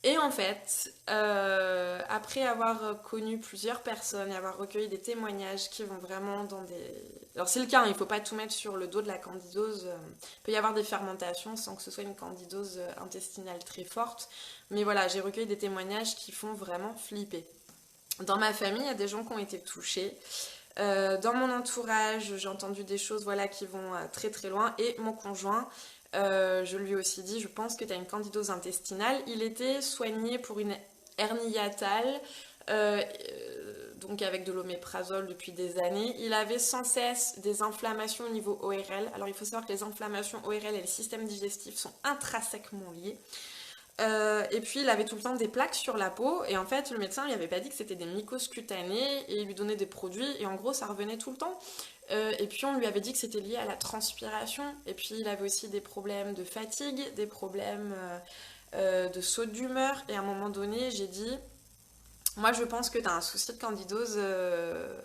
Et en fait, après avoir connu plusieurs personnes et avoir recueilli des témoignages qui vont vraiment dans des... Alors c'est le cas, hein, il ne faut pas tout mettre sur le dos de la candidose. Il peut y avoir des fermentations sans que ce soit une candidose intestinale très forte. Mais voilà, j'ai recueilli des témoignages qui font vraiment flipper. Dans ma famille, il y a des gens qui ont été touchés. Dans mon entourage, j'ai entendu des choses qui vont très très loin. Et mon conjoint, je lui ai aussi dit, je pense que tu as une candidose intestinale. Il était soigné pour une hernie hiatale, donc avec de l'oméprazole depuis des années. Il avait sans cesse des inflammations au niveau ORL. Alors il faut savoir que les inflammations ORL et le système digestif sont intrinsèquement liés. Et puis il avait tout le temps des plaques sur la peau et en fait le médecin lui avait pas dit que c'était des mycoses cutanées et il lui donnait des produits et en gros ça revenait tout le temps. Et puis on lui avait dit que c'était lié à la transpiration et puis il avait aussi des problèmes de fatigue, des problèmes de saut d'humeur et à un moment donné j'ai dit moi, je pense que tu as un souci de candidose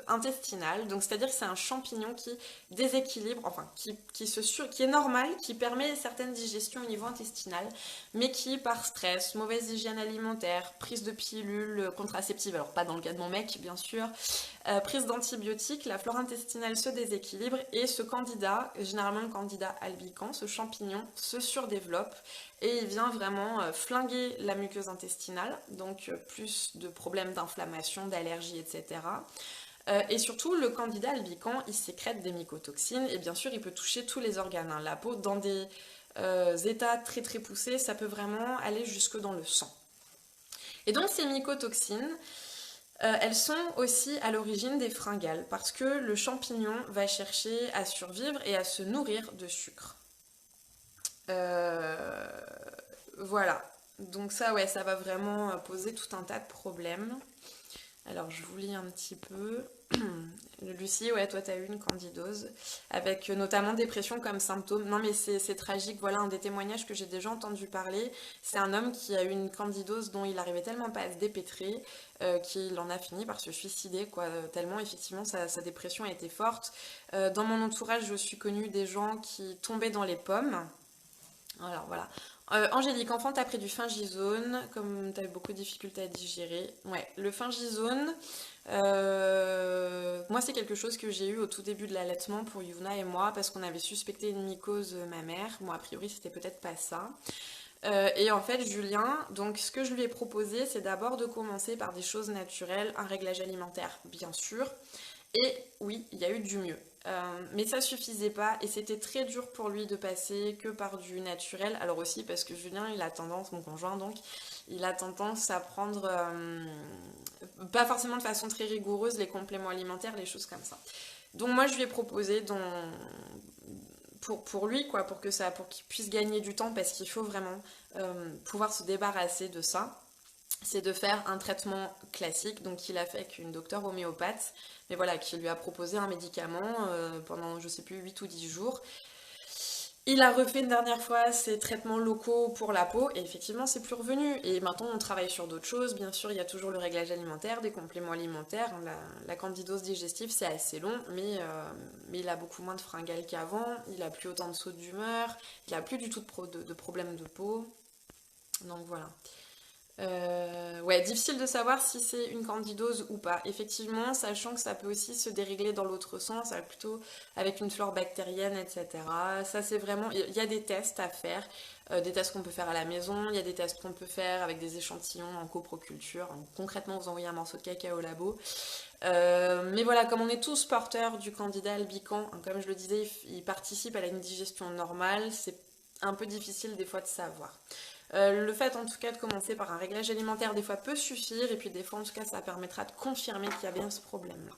intestinale. Donc, c'est-à-dire que c'est un champignon qui déséquilibre, enfin, qui est normal, qui permet certaines digestions au niveau intestinal, mais qui, par stress, mauvaise hygiène alimentaire, prise de pilules contraceptives, alors pas dans le cas de mon mec, bien sûr, prise d'antibiotiques, la flore intestinale se déséquilibre et ce candidat, généralement le candidat albicans, ce champignon, se surdéveloppe et il vient vraiment flinguer la muqueuse intestinale, donc plus de problèmes d'inflammation, d'allergie, etc. Et surtout, le candidat albicans, il sécrète des mycotoxines et bien sûr, il peut toucher tous les organes. Hein. La peau, dans des états très très poussés, ça peut vraiment aller jusque dans le sang. Et donc, ces mycotoxines, elles sont aussi à l'origine des fringales parce que le champignon va chercher à survivre et à se nourrir de sucre. Voilà, donc ça, ouais, ça va vraiment poser tout un tas de problèmes. Alors, je vous lis un petit peu. Lucie, ouais, toi, tu as eu une candidose, avec notamment dépression comme symptôme. Non, mais c'est tragique. Voilà, un des témoignages que j'ai déjà entendu parler. C'est un homme qui a eu une candidose dont il n'arrivait tellement pas à se dépêtrer qu'il en a fini par se suicider, quoi. Tellement, effectivement, sa dépression a été forte. Dans mon entourage, je suis connue des gens qui tombaient dans les pommes. Alors voilà, Angélique, enfant, t'as pris du Fingizone, comme t'as eu beaucoup de difficultés à digérer. Ouais, le Fingizone, moi c'est quelque chose que j'ai eu au tout début de l'allaitement pour Yuna et moi, parce qu'on avait suspecté une mycose mammaire. Bon, a priori, c'était peut-être pas ça. Et en fait, Julien, donc ce que je lui ai proposé, c'est d'abord de commencer par des choses naturelles, un réglage alimentaire, bien sûr. Et oui, il y a eu du mieux. Mais ça suffisait pas et c'était très dur pour lui de passer que par du naturel. Alors aussi parce que Julien, il a tendance, mon conjoint donc, il a tendance à prendre, pas forcément de façon très rigoureuse, les compléments alimentaires, les choses comme ça. Donc moi, je lui ai proposé pour lui, quoi, pour qu'il puisse gagner du temps parce qu'il faut vraiment pouvoir se débarrasser de ça, c'est de faire un traitement classique. Donc il a fait avec une docteure homéopathe, mais voilà, qui lui a proposé un médicament pendant, je sais plus, 8 ou 10 jours. Il a refait une dernière fois ses traitements locaux pour la peau et effectivement c'est plus revenu. Et maintenant on travaille sur d'autres choses. Bien sûr, il y a toujours le réglage alimentaire, des compléments alimentaires. La candidose digestive c'est assez long, mais il a beaucoup moins de fringales qu'avant. Il a plus autant de sauts d'humeur. Il a plus du tout de problèmes de peau. Donc voilà. Ouais, difficile de savoir si c'est une candidose ou pas. Effectivement, sachant que ça peut aussi se dérégler dans l'autre sens, plutôt avec une flore bactérienne, etc. Ça, c'est vraiment. Il y a des tests à faire, des tests qu'on peut faire à la maison, il y a des tests qu'on peut faire avec des échantillons en coproculture. Donc, concrètement, vous envoyez un morceau de cacao au labo. Mais voilà, comme on est tous porteurs du candidat albicans, hein, comme je le disais, il participe à une digestion normale, c'est un peu difficile des fois de savoir. Le fait en tout cas de commencer par un réglage alimentaire des fois peut suffire et puis des fois en tout cas ça permettra de confirmer qu'il y a bien ce problème-là.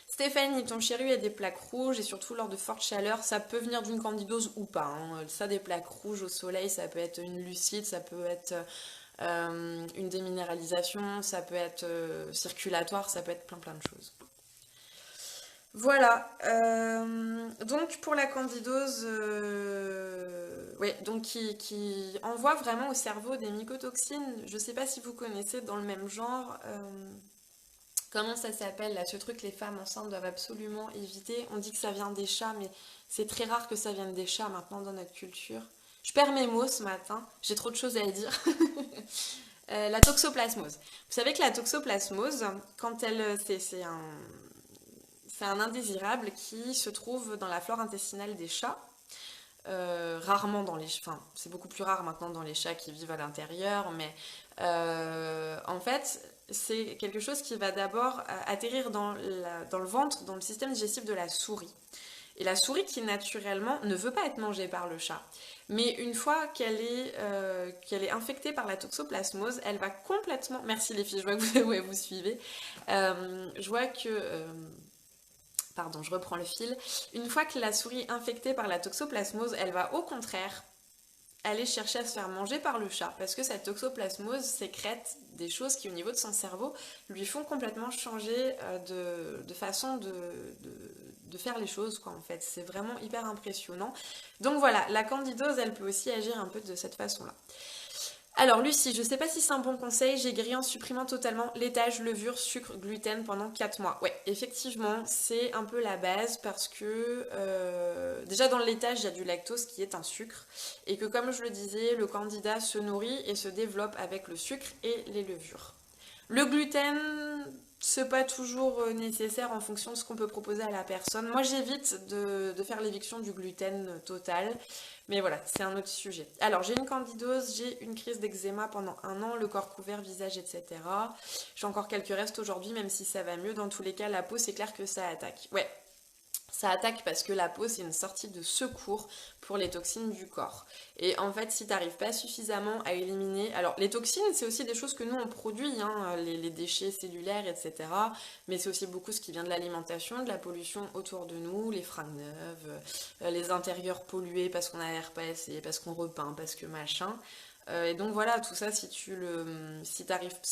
Stéphanie, ton chéri a des plaques rouges et surtout lors de fortes chaleurs, ça peut venir d'une candidose ou pas, hein. Ça, des plaques rouges au soleil, ça peut être une lucide, ça peut être une déminéralisation, ça peut être circulatoire, ça peut être plein de choses. Voilà, donc pour la candidose, ouais, donc qui envoie vraiment au cerveau des mycotoxines. Je ne sais pas si vous connaissez dans le même genre, comment ça s'appelle là, ce truc que les femmes enceintes doivent absolument éviter. On dit que ça vient des chats, mais c'est très rare que ça vienne des chats maintenant dans notre culture. Je perds mes mots ce matin, j'ai trop de choses à dire. La toxoplasmose. Vous savez que la toxoplasmose, quand elle, c'est un indésirable qui se trouve dans la flore intestinale des chats. Rarement dans les... Enfin, c'est beaucoup plus rare maintenant dans les chats qui vivent à l'intérieur, mais en fait, c'est quelque chose qui va d'abord atterrir dans le ventre, dans le système digestif de la souris. Et la souris qui naturellement ne veut pas être mangée par le chat. Mais une fois qu'elle est infectée par la toxoplasmose, elle va complètement... Merci les filles, je vois que vous, ouais, vous suivez. Je vois que... Pardon, je reprends le fil. Une fois que la souris est infectée par la toxoplasmose, elle va au contraire aller chercher à se faire manger par le chat parce que cette toxoplasmose sécrète des choses qui au niveau de son cerveau lui font complètement changer de façon de faire les choses quoi en fait. C'est vraiment hyper impressionnant. Donc voilà, la candidose elle peut aussi agir un peu de cette façon-là. Alors Lucie, je sais pas si c'est un bon conseil, j'ai grillé en supprimant totalement laitage, levure, sucre, gluten pendant 4 mois. Ouais, effectivement, c'est un peu la base parce que déjà dans le laitage, il y a du lactose qui est un sucre et que comme je le disais, le candidat se nourrit et se développe avec le sucre et les levures. Le gluten, c'est pas toujours nécessaire en fonction de ce qu'on peut proposer à la personne. Moi, j'évite de faire l'éviction du gluten total. Mais voilà, c'est un autre sujet. Alors, j'ai une candidose, j'ai une crise d'eczéma pendant 1 an, le corps couvert, visage, etc. J'ai encore quelques restes aujourd'hui, même si ça va mieux. Dans tous les cas, la peau, c'est clair que ça attaque. Ouais, ça attaque parce que la peau, c'est une sortie de secours pour les toxines du corps. Et en fait, si tu n'arrives pas suffisamment à éliminer... Alors, les toxines, c'est aussi des choses que nous, on produit, hein, les déchets cellulaires, etc. Mais c'est aussi beaucoup ce qui vient de l'alimentation, de la pollution autour de nous, les fringues neuves, les intérieurs pollués parce qu'on n'aère pas assez, parce qu'on repeint, parce que machin. Et donc voilà, tout ça, si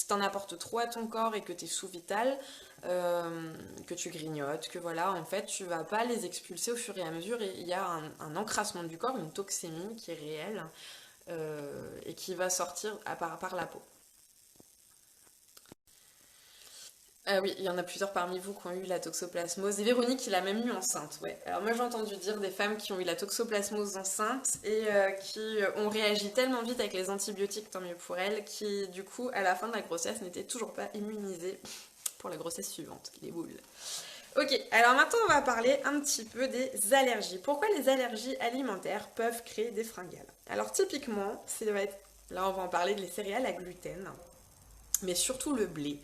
t'en apportes trop à ton corps et que t'es sous-vital, que tu grignotes, que voilà, en fait, tu vas pas les expulser au fur et à mesure. Et il y a un encrassement du corps, une toxémie qui est réelle et qui va sortir par la peau. Ah oui, il y en a plusieurs parmi vous qui ont eu la toxoplasmose. Et Véronique, il a même eu enceinte, ouais. Alors moi j'ai entendu dire des femmes qui ont eu la toxoplasmose enceinte et qui ont réagi tellement vite avec les antibiotiques, tant mieux pour elles, qui du coup à la fin de la grossesse n'étaient toujours pas immunisées pour la grossesse suivante, les boules. Ok, alors maintenant on va parler un petit peu des allergies. Pourquoi les allergies alimentaires peuvent créer des fringales? Alors typiquement, là on va en parler des céréales à gluten, mais surtout le blé.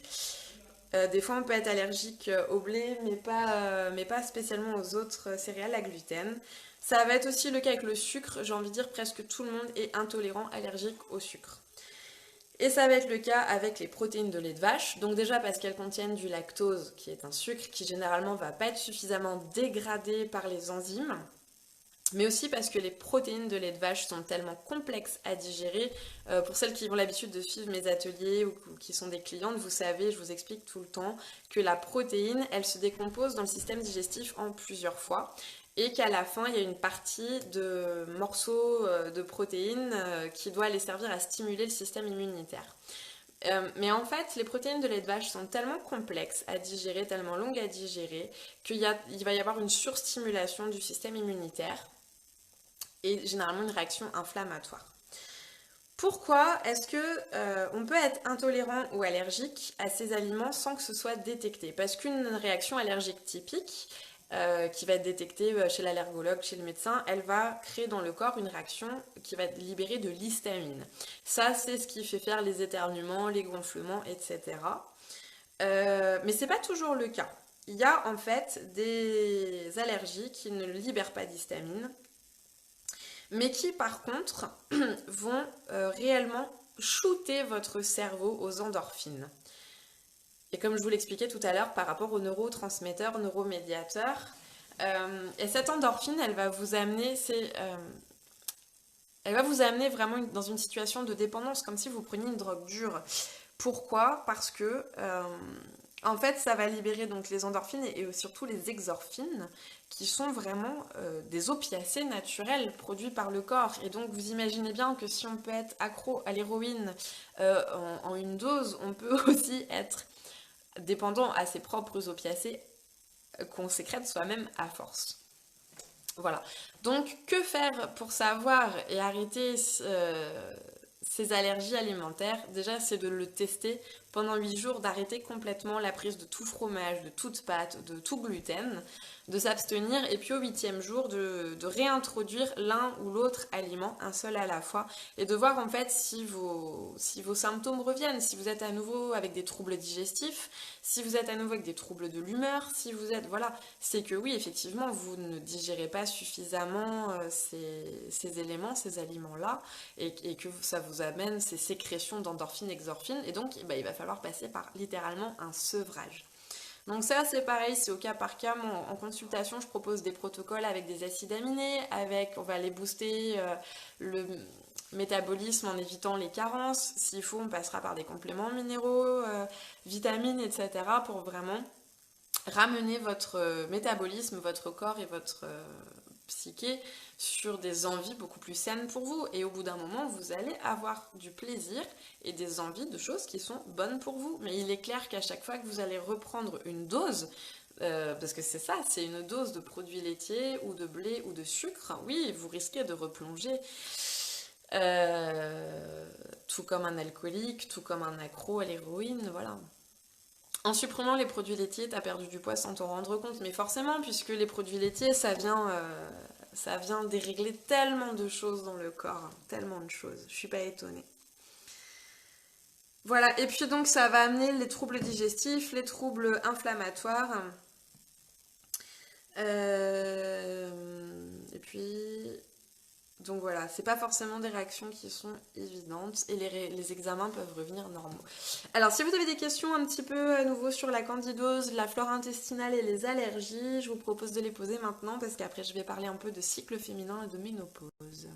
Des fois, on peut être allergique au blé, mais pas spécialement aux autres céréales à gluten. Ça va être aussi le cas avec le sucre. J'ai envie de dire presque tout le monde est intolérant, allergique au sucre. Et ça va être le cas avec les protéines de lait de vache. Donc déjà parce qu'elles contiennent du lactose, qui est un sucre qui généralement ne va pas être suffisamment dégradé par les enzymes, mais aussi parce que les protéines de lait de vache sont tellement complexes à digérer. Pour celles qui ont l'habitude de suivre mes ateliers ou qui sont des clientes, vous savez, je vous explique tout le temps que la protéine, elle se décompose dans le système digestif en plusieurs fois et qu'à la fin, il y a une partie de morceaux de protéines qui doit aller servir à stimuler le système immunitaire. Mais en fait, les protéines de lait de vache sont tellement complexes à digérer, tellement longues à digérer, il va y avoir une surstimulation du système immunitaire et généralement une réaction inflammatoire. Pourquoi est-ce que on peut être intolérant ou allergique à ces aliments sans que ce soit détecté? Parce qu'une réaction allergique typique qui va être détectée chez l'allergologue, chez le médecin, elle va créer dans le corps une réaction qui va libérer de l'histamine. Ça, c'est ce qui fait faire les éternuements, les gonflements, etc. Mais c'est pas toujours le cas. Il y a en fait des allergies qui ne libèrent pas d'histamine mais qui par contre vont réellement shooter votre cerveau aux endorphines. Et comme je vous l'expliquais tout à l'heure par rapport aux neurotransmetteurs, neuromédiateurs, et cette endorphine, elle va vous amener vraiment dans une situation de dépendance, comme si vous preniez une drogue dure. Pourquoi? Parce que en fait, ça va libérer donc les endorphines et surtout les exorphines, qui sont vraiment des opiacés naturels produits par le corps. Et donc, vous imaginez bien que si on peut être accro à l'héroïne en une dose, on peut aussi être dépendant à ses propres opiacés qu'on sécrète soi-même à force. Voilà. Donc, que faire pour savoir et arrêter ces allergies alimentaires? Déjà, c'est de le tester pendant 8 jours, d'arrêter complètement la prise de tout fromage, de toute pâte, de tout gluten, de s'abstenir et puis au 8e jour de réintroduire l'un ou l'autre aliment, un seul à la fois, et de voir en fait si vos symptômes reviennent, si vous êtes à nouveau avec des troubles digestifs, si vous êtes à nouveau avec des troubles de l'humeur, si vous êtes... Voilà, c'est que oui, effectivement, vous ne digérez pas suffisamment ces éléments, ces aliments-là, et que ça vous amène ces sécrétions d'endorphines, exorphines, et donc bah, il va falloir passer par littéralement un sevrage. Donc ça c'est pareil, c'est au cas par cas. Moi, en consultation, je propose des protocoles avec des acides aminés, on va aller booster le métabolisme en évitant les carences. S'il faut, on passera par des compléments minéraux, vitamines, etc. pour vraiment ramener votre métabolisme, votre corps et votre psyché sur des envies beaucoup plus saines pour vous. Et au bout d'un moment, vous allez avoir du plaisir et des envies de choses qui sont bonnes pour vous. Mais il est clair qu'à chaque fois que vous allez reprendre une dose, parce que c'est ça, c'est une dose de produits laitiers ou de blé ou de sucre, oui, vous risquez de replonger. Tout comme un alcoolique, tout comme un accro à l'héroïne, voilà. En supprimant les produits laitiers, t'as perdu du poids sans t'en rendre compte, mais forcément, puisque les produits laitiers, ça vient dérégler tellement de choses dans le corps, hein, tellement de choses. Je suis pas étonnée. Voilà, et puis donc ça va amener les troubles digestifs, les troubles inflammatoires. Et puis donc voilà, c'est pas forcément des réactions qui sont évidentes et les examens peuvent revenir normaux. Alors si vous avez des questions un petit peu à nouveau sur la candidose, la flore intestinale et les allergies, je vous propose de les poser maintenant parce qu'après je vais parler un peu de cycle féminin et de ménopause.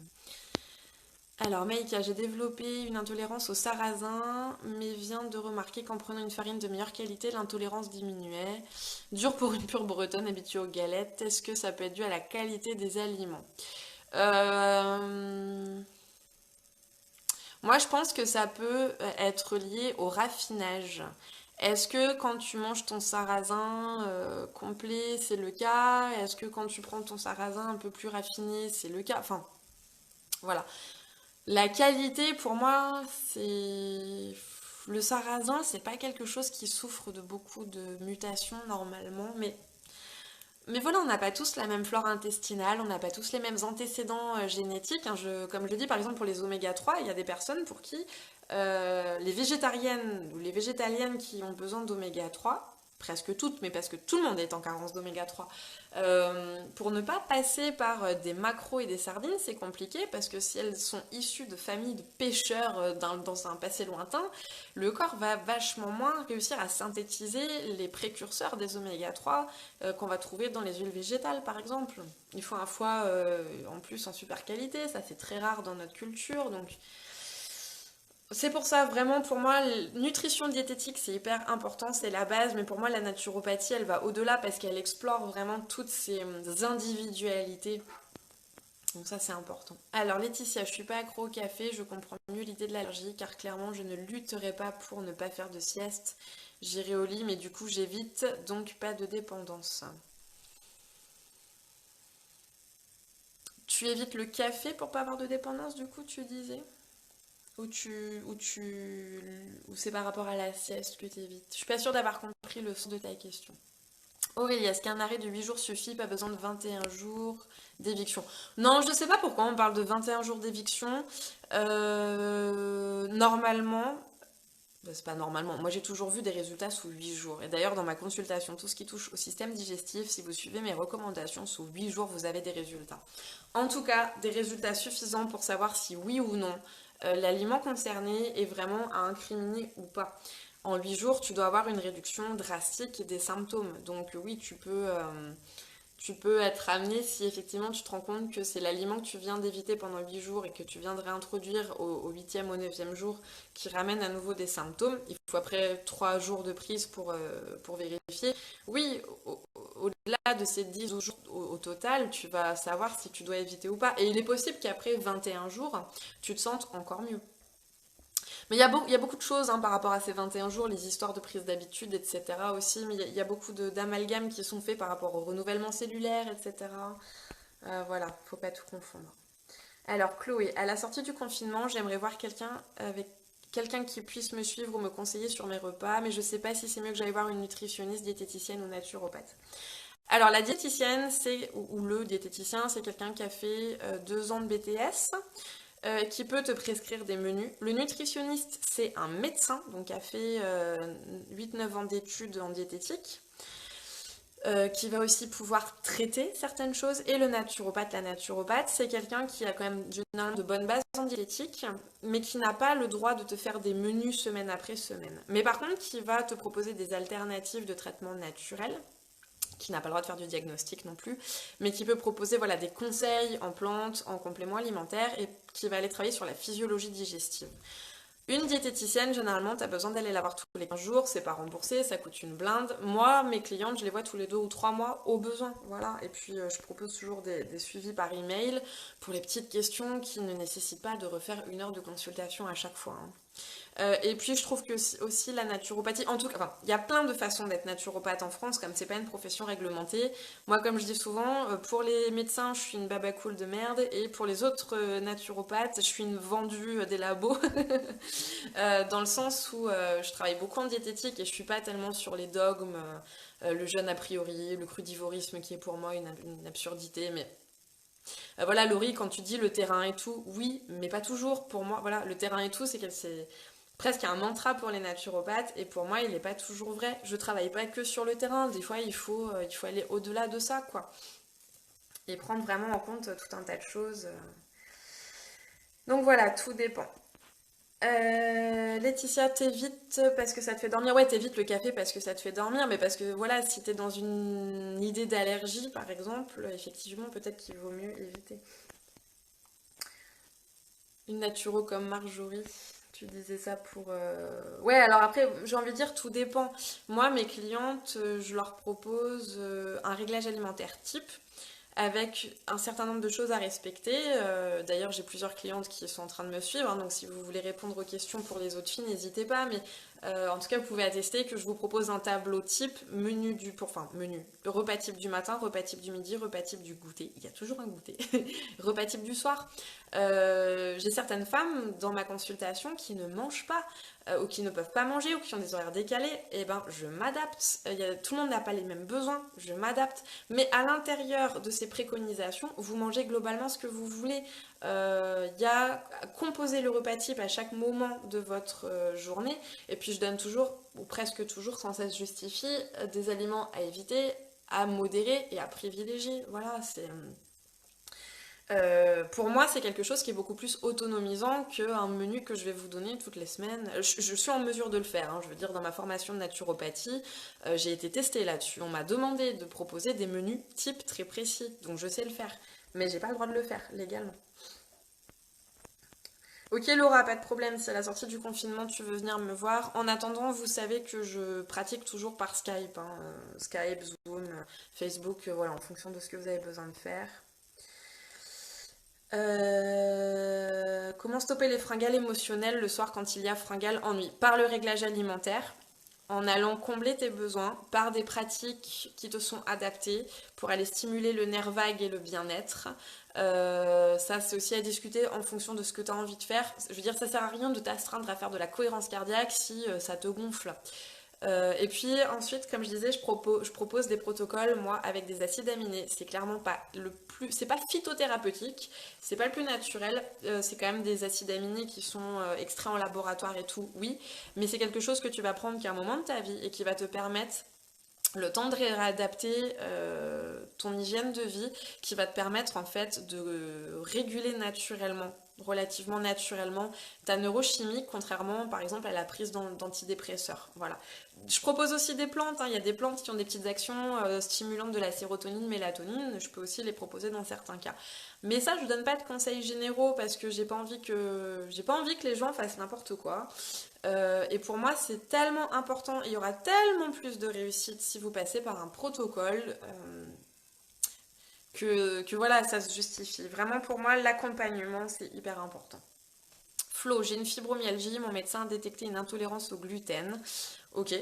Alors Maïka, j'ai développé une intolérance au sarrasin, mais viens de remarquer qu'en prenant une farine de meilleure qualité, l'intolérance diminuait. Dur pour une pure bretonne habituée aux galettes, est-ce que ça peut être dû à la qualité des aliments? Euh, Moi, je pense que ça peut être lié au raffinage. Est-ce que quand tu manges ton sarrasin complet, c'est le cas? Est-ce que quand tu prends ton sarrasin un peu plus raffiné, c'est le cas? Enfin, voilà. La qualité, pour moi, c'est... Le sarrasin, c'est pas quelque chose qui souffre de beaucoup de mutations normalement, mais voilà, on n'a pas tous la même flore intestinale, on n'a pas tous les mêmes antécédents génétiques, hein. Comme je dis, par exemple, pour les oméga 3, il y a des personnes pour qui les végétariennes ou les végétaliennes qui ont besoin d'oméga 3, presque toutes, mais parce que tout le monde est en carence d'oméga 3, pour ne pas passer par des maquereaux et des sardines, c'est compliqué parce que si elles sont issues de familles de pêcheurs dans un passé lointain, le corps va vachement moins réussir à synthétiser les précurseurs des oméga 3 qu'on va trouver dans les huiles végétales par exemple. Il faut un foie en plus en super qualité, ça c'est très rare dans notre culture, donc c'est pour ça vraiment pour moi nutrition diététique c'est hyper important, c'est la base, mais pour moi la naturopathie elle va au-delà parce qu'elle explore vraiment toutes ces individualités. Donc ça c'est important. Alors Laetitia, je suis pas accro au café, je comprends mieux l'idée de l'allergie car clairement je ne lutterai pas pour ne pas faire de sieste. J'irai au lit mais du coup j'évite donc pas de dépendance. Tu évites le café pour pas avoir de dépendance du coup tu disais? Ou c'est par rapport à la sieste que tu évites? Je suis pas sûre d'avoir compris le sens de ta question. Aurélie, est-ce qu'un arrêt de 8 jours suffit? Pas besoin de 21 jours d'éviction. Non, je ne sais pas pourquoi on parle de 21 jours d'éviction. Normalement, bah, c'est pas normalement, moi j'ai toujours vu des résultats sous 8 jours. Et d'ailleurs, dans ma consultation, tout ce qui touche au système digestif, si vous suivez mes recommandations, sous 8 jours, vous avez des résultats. En tout cas, des résultats suffisants pour savoir si oui ou non l'aliment concerné est vraiment à incriminer ou pas. En 8 jours, tu dois avoir une réduction drastique des symptômes. Donc oui, tu peux être amené si effectivement tu te rends compte que c'est l'aliment que tu viens d'éviter pendant 8 jours et que tu viens de réintroduire au 8e, au 9e jour qui ramène à nouveau des symptômes. Il faut après 3 jours de prise pour vérifier. Oui, au-delà de ces 10 jours au total, tu vas savoir si tu dois éviter ou pas. Et il est possible qu'après 21 jours, tu te sentes encore mieux. Mais il y a beaucoup de choses hein, par rapport à ces 21 jours, les histoires de prise d'habitude, etc. aussi, mais il y a beaucoup d'amalgames qui sont faits par rapport au renouvellement cellulaire, etc. Voilà, faut pas tout confondre. Alors Chloé, à la sortie du confinement, j'aimerais voir quelqu'un qui puisse me suivre ou me conseiller sur mes repas, mais je sais pas si c'est mieux que j'aille voir une nutritionniste, diététicienne ou naturopathe. Alors la diététicienne, ou le diététicien, c'est quelqu'un qui a fait 2 ans de BTS, qui peut te prescrire des menus. Le nutritionniste, c'est un médecin, donc qui a fait 8-9 ans d'études en diététique, qui va aussi pouvoir traiter certaines choses. Et le naturopathe, la naturopathe, c'est quelqu'un qui a quand même généralement de bonnes bases en diététique, mais qui n'a pas le droit de te faire des menus semaine après semaine. Mais par contre, qui va te proposer des alternatives de traitement naturel, qui n'a pas le droit de faire du diagnostic non plus, mais qui peut proposer voilà, des conseils en plantes, en compléments alimentaires, et qui va aller travailler sur la physiologie digestive. Une diététicienne, généralement, tu as besoin d'aller la voir tous les 15 jours, c'est pas remboursé, ça coûte une blinde. Moi, mes clientes, je les vois tous les 2 ou 3 mois au besoin, voilà. Et puis, je propose toujours des suivis par email pour les petites questions qui ne nécessitent pas de refaire 1 heure de consultation à chaque fois, hein. Et puis je trouve que aussi la naturopathie, en tout cas, enfin, il y a plein de façons d'être naturopathe en France, comme c'est pas une profession réglementée. Moi, comme je dis souvent, pour les médecins, je suis une baba cool de merde, et pour les autres naturopathes, je suis une vendue des labos, dans le sens où je travaille beaucoup en diététique et je suis pas tellement sur les dogmes, le jeûne a priori, le crudivorisme qui est pour moi une absurdité, mais voilà, Laurie, quand tu dis le terrain et tout, oui, mais pas toujours. Pour moi, voilà, le terrain et tout, c'est presque un mantra pour les naturopathes, et pour moi, il n'est pas toujours vrai. Je travaille pas que sur le terrain. Des fois, il faut aller au-delà de ça, quoi. Et prendre vraiment en compte tout un tas de choses. Donc voilà, tout dépend. Laetitia, t'évites parce que ça te fait dormir. Ouais, t'évites le café parce que ça te fait dormir, mais parce que voilà, si t'es dans une idée d'allergie, par exemple, effectivement, peut-être qu'il vaut mieux éviter. Une naturo comme Marjorie, tu disais ça pour... Ouais, alors après, j'ai envie de dire, tout dépend. Moi, mes clientes, je leur propose un réglage alimentaire type avec un certain nombre de choses à respecter. D'ailleurs, j'ai plusieurs clientes qui sont en train de me suivre, hein, donc si vous voulez répondre aux questions pour les autres filles, n'hésitez pas. Mais En tout cas, vous pouvez attester que je vous propose un tableau type, menu, repas type du matin, repas type du midi, repas type du goûter. Il y a toujours un goûter. Repas type du soir. J'ai certaines femmes dans ma consultation qui ne mangent pas, ou qui ne peuvent pas manger, ou qui ont des horaires décalés. Et ben, je m'adapte. Tout le monde n'a pas les mêmes besoins, je m'adapte. Mais à l'intérieur de ces préconisations, vous mangez globalement ce que vous voulez. Il y a composer le repas type à chaque moment de votre journée. Et puis je donne toujours, ou presque toujours, sans cesse justifié, des aliments à éviter, à modérer et à privilégier. Voilà, c'est... pour moi, c'est quelque chose qui est beaucoup plus autonomisant qu'un menu que je vais vous donner toutes les semaines. Je suis en mesure de le faire, hein. Je veux dire, dans ma formation de naturopathie, j'ai été testée là-dessus. On m'a demandé de proposer des menus types très précis, donc je sais le faire. Mais j'ai pas le droit de le faire, légalement. Ok Laura, pas de problème, si à la sortie du confinement tu veux venir me voir. En attendant, vous savez que je pratique toujours par Skype, hein. Skype, Zoom, Facebook, voilà, en fonction de ce que vous avez besoin de faire. Comment stopper les fringales émotionnelles le soir quand il y a fringales ennui? Par le réglage alimentaire, en allant combler tes besoins, par des pratiques qui te sont adaptées pour aller stimuler le nerf vague et le bien-être. Ça, c'est aussi à discuter en fonction de ce que tu as envie de faire. Je veux dire, ça sert à rien de t'astreindre à faire de la cohérence cardiaque si ça te gonfle. Et puis ensuite, comme je disais, je propose des protocoles, moi, avec des acides aminés. C'est clairement pas le plus... C'est pas phytothérapeutique, c'est pas le plus naturel. C'est quand même des acides aminés qui sont extraits en laboratoire et tout, oui. Mais c'est quelque chose que tu vas prendre qu'à un moment de ta vie et qui va te permettre le temps de réadapter ton hygiène de vie, qui va te permettre en fait de réguler naturellement, relativement naturellement, ta neurochimie, contrairement par exemple à la prise d'antidépresseurs. Voilà. Je propose aussi des plantes, hein. Il y a des plantes qui ont des petites actions stimulantes de la sérotonine, mélatonine, je peux aussi les proposer dans certains cas. Mais ça, je ne donne pas de conseils généraux parce que j'ai pas envie que les gens fassent n'importe quoi. Et pour moi, c'est tellement important, il y aura tellement plus de réussite si vous passez par un protocole que voilà, ça se justifie. Vraiment, pour moi, l'accompagnement, c'est hyper important. Flo, j'ai une fibromyalgie, mon médecin a détecté une intolérance au gluten. Ok,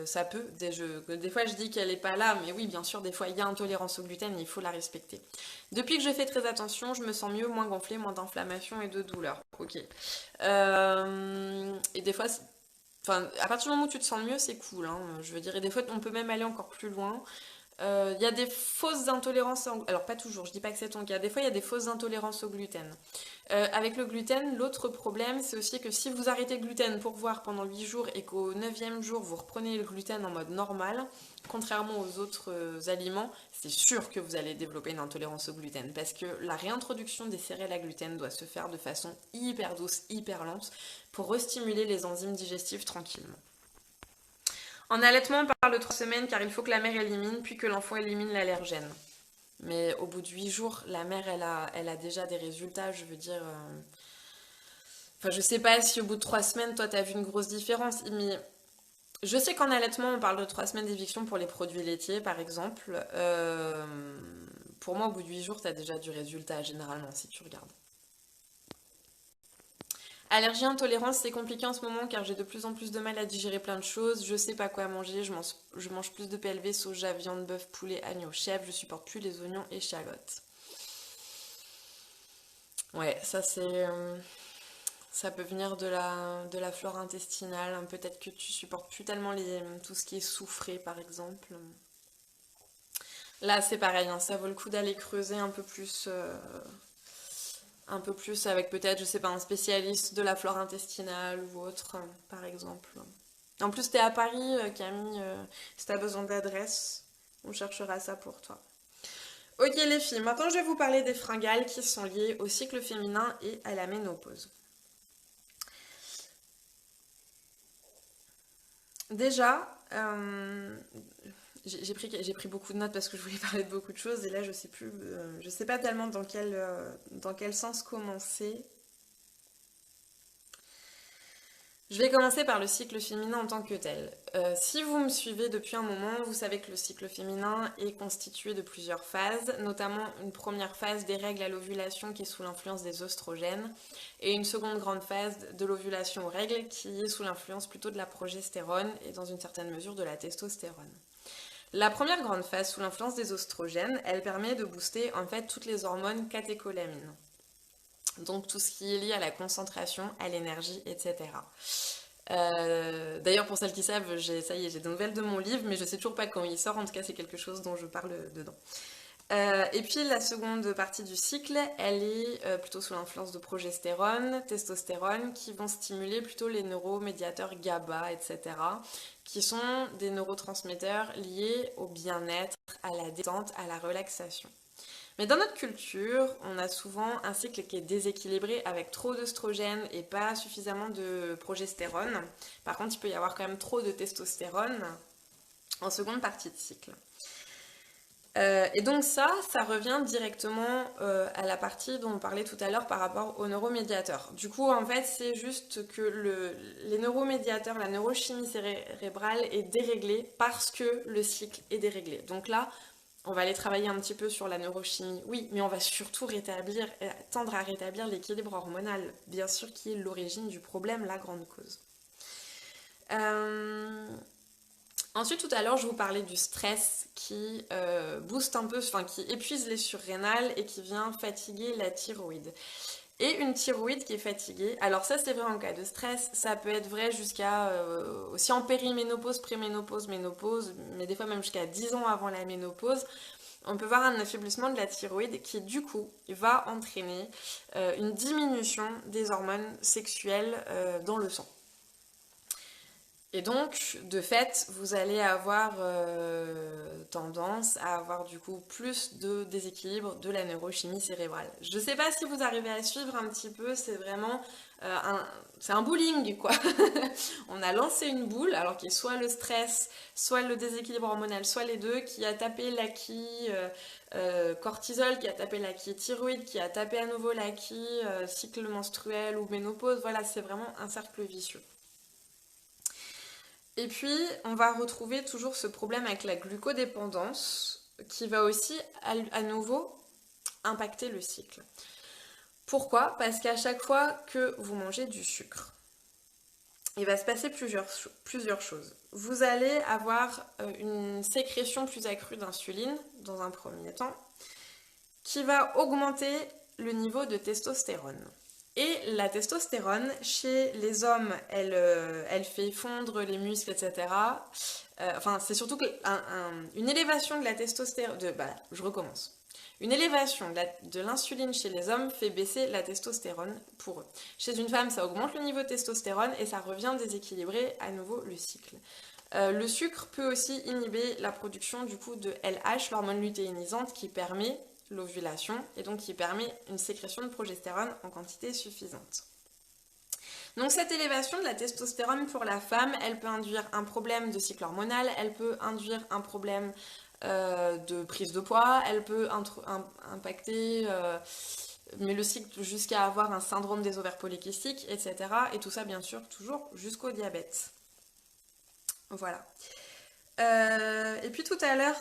ça peut. Des fois, je dis qu'elle n'est pas là, mais oui, bien sûr, des fois, il y a intolérance au gluten et il faut la respecter. Depuis que je fais très attention, je me sens mieux, moins gonflée, moins d'inflammation et de douleur. Ok. Et des fois, enfin, à partir du moment où tu te sens mieux, c'est cool, hein, je veux dire. Et des fois, on peut même aller encore plus loin. Il y a des fausses intolérances, alors pas toujours, je dis pas que c'est ton cas, des fois il y a des fausses intolérances au gluten. Avec le gluten, l'autre problème c'est aussi que si vous arrêtez le gluten pour voir pendant 8 jours et qu'au 9e jour vous reprenez le gluten en mode normal, contrairement aux autres aliments, c'est sûr que vous allez développer une intolérance au gluten parce que la réintroduction des céréales à gluten doit se faire de façon hyper douce, hyper lente pour restimuler les enzymes digestives tranquillement. En allaitement, on parle de 3 semaines car il faut que la mère élimine puis que l'enfant élimine l'allergène. Mais au bout de 8 jours, la mère, elle a déjà des résultats, je veux dire... Enfin, je sais pas si au bout de 3 semaines, toi, t'as vu une grosse différence, mais je sais qu'en allaitement, on parle de 3 semaines d'éviction pour les produits laitiers, par exemple. Pour moi, au bout de 8 jours, t'as déjà du résultat, généralement, si tu regardes. Allergie, intolérance, c'est compliqué en ce moment car j'ai de plus en plus de mal à digérer plein de choses. Je sais pas quoi manger, je mange plus de PLV, soja, viande, bœuf, poulet, agneau, chèvre, je supporte plus les oignons, échalotes. Ouais, ça c'est... ça peut venir de la flore intestinale. Peut-être que tu supportes plus tellement tout ce qui est soufré par exemple. Là c'est pareil, hein, ça vaut le coup d'aller creuser un peu plus avec peut-être, je sais pas, un spécialiste de la flore intestinale ou autre, par exemple. En plus, t'es à Paris, Camille, si t'as besoin d'adresse, on cherchera ça pour toi. Ok les filles, maintenant je vais vous parler des fringales qui sont liées au cycle féminin et à la ménopause. Déjà, j'ai pris beaucoup de notes parce que je voulais parler de beaucoup de choses et là je sais plus, je sais pas tellement dans quel sens commencer. Je vais commencer par le cycle féminin en tant que tel. Si vous me suivez depuis un moment, vous savez que le cycle féminin est constitué de plusieurs phases, notamment une première phase des règles à l'ovulation qui est sous l'influence des oestrogènes, et une seconde grande phase de l'ovulation aux règles qui est sous l'influence plutôt de la progestérone et dans une certaine mesure de la testostérone. La première grande phase sous l'influence des oestrogènes, elle permet de booster en fait toutes les hormones catécholamines. Donc tout ce qui est lié à la concentration, à l'énergie, etc. D'ailleurs, pour celles qui savent, ça y est, j'ai des nouvelles de mon livre, mais je sais toujours pas quand il sort. En tout cas, c'est quelque chose dont je parle dedans. Et puis la seconde partie du cycle, elle est plutôt sous l'influence de progestérone, testostérone, qui vont stimuler plutôt les neuromédiateurs GABA, etc., qui sont des neurotransmetteurs liés au bien-être, à la détente, à la relaxation. Mais dans notre culture, on a souvent un cycle qui est déséquilibré avec trop d'œstrogènes et pas suffisamment de progestérone. Par contre, il peut y avoir quand même trop de testostérone en seconde partie de cycle. Et donc ça revient directement à la partie dont on parlait tout à l'heure par rapport aux neuromédiateurs. Du coup, en fait, c'est juste que les neuromédiateurs, la neurochimie cérébrale est déréglée parce que le cycle est déréglé. Donc là, on va aller travailler un petit peu sur la neurochimie, oui, mais on va surtout tendre à rétablir l'équilibre hormonal, bien sûr, qui est l'origine du problème, la grande cause. Ensuite, tout à l'heure, je vous parlais du stress qui booste un peu, enfin qui épuise les surrénales et qui vient fatiguer la thyroïde. Et une thyroïde qui est fatiguée, alors ça c'est vrai en cas de stress, ça peut être vrai jusqu'à aussi en périménopause, préménopause, ménopause, mais des fois même jusqu'à 10 ans avant la ménopause, on peut voir un affaiblissement de la thyroïde qui du coup va entraîner une diminution des hormones sexuelles dans le sang. Et donc, de fait, vous allez avoir tendance à avoir du coup plus de déséquilibre de la neurochimie cérébrale. Je ne sais pas si vous arrivez à suivre un petit peu, c'est vraiment c'est un bowling quoi. On a lancé une boule, alors qu'il y a soit le stress, soit le déséquilibre hormonal, soit les deux, qui a tapé l'acquis cortisol, qui a tapé l'acquis thyroïde, qui a tapé à nouveau l'acquis cycle menstruel ou ménopause. Voilà, c'est vraiment un cercle vicieux. Et puis, on va retrouver toujours ce problème avec la glucodépendance qui va aussi à nouveau impacter le cycle. Pourquoi? Parce qu'à chaque fois que vous mangez du sucre, il va se passer plusieurs choses. Vous allez avoir une sécrétion plus accrue d'insuline dans un premier temps qui va augmenter le niveau de testostérone. Et la testostérone, chez les hommes, elle fait fondre les muscles, etc. Enfin, c'est surtout une élévation de la testostérone... je recommence. Une élévation de l'insuline chez les hommes fait baisser la testostérone pour eux. Chez une femme, ça augmente le niveau de testostérone et ça revient déséquilibrer à nouveau le cycle. Le sucre peut aussi inhiber la production du coup de LH, l'hormone lutéinisante qui permet l'ovulation et donc qui permet une sécrétion de progestérone en quantité suffisante. Donc cette élévation de la testostérone pour la femme, elle peut induire un problème de cycle hormonal, elle peut induire un problème de prise de poids, elle peut impacter mais le cycle jusqu'à avoir un syndrome des ovaires polykystiques, etc. Et tout ça bien sûr toujours jusqu'au diabète. Voilà. Et puis tout à l'heure,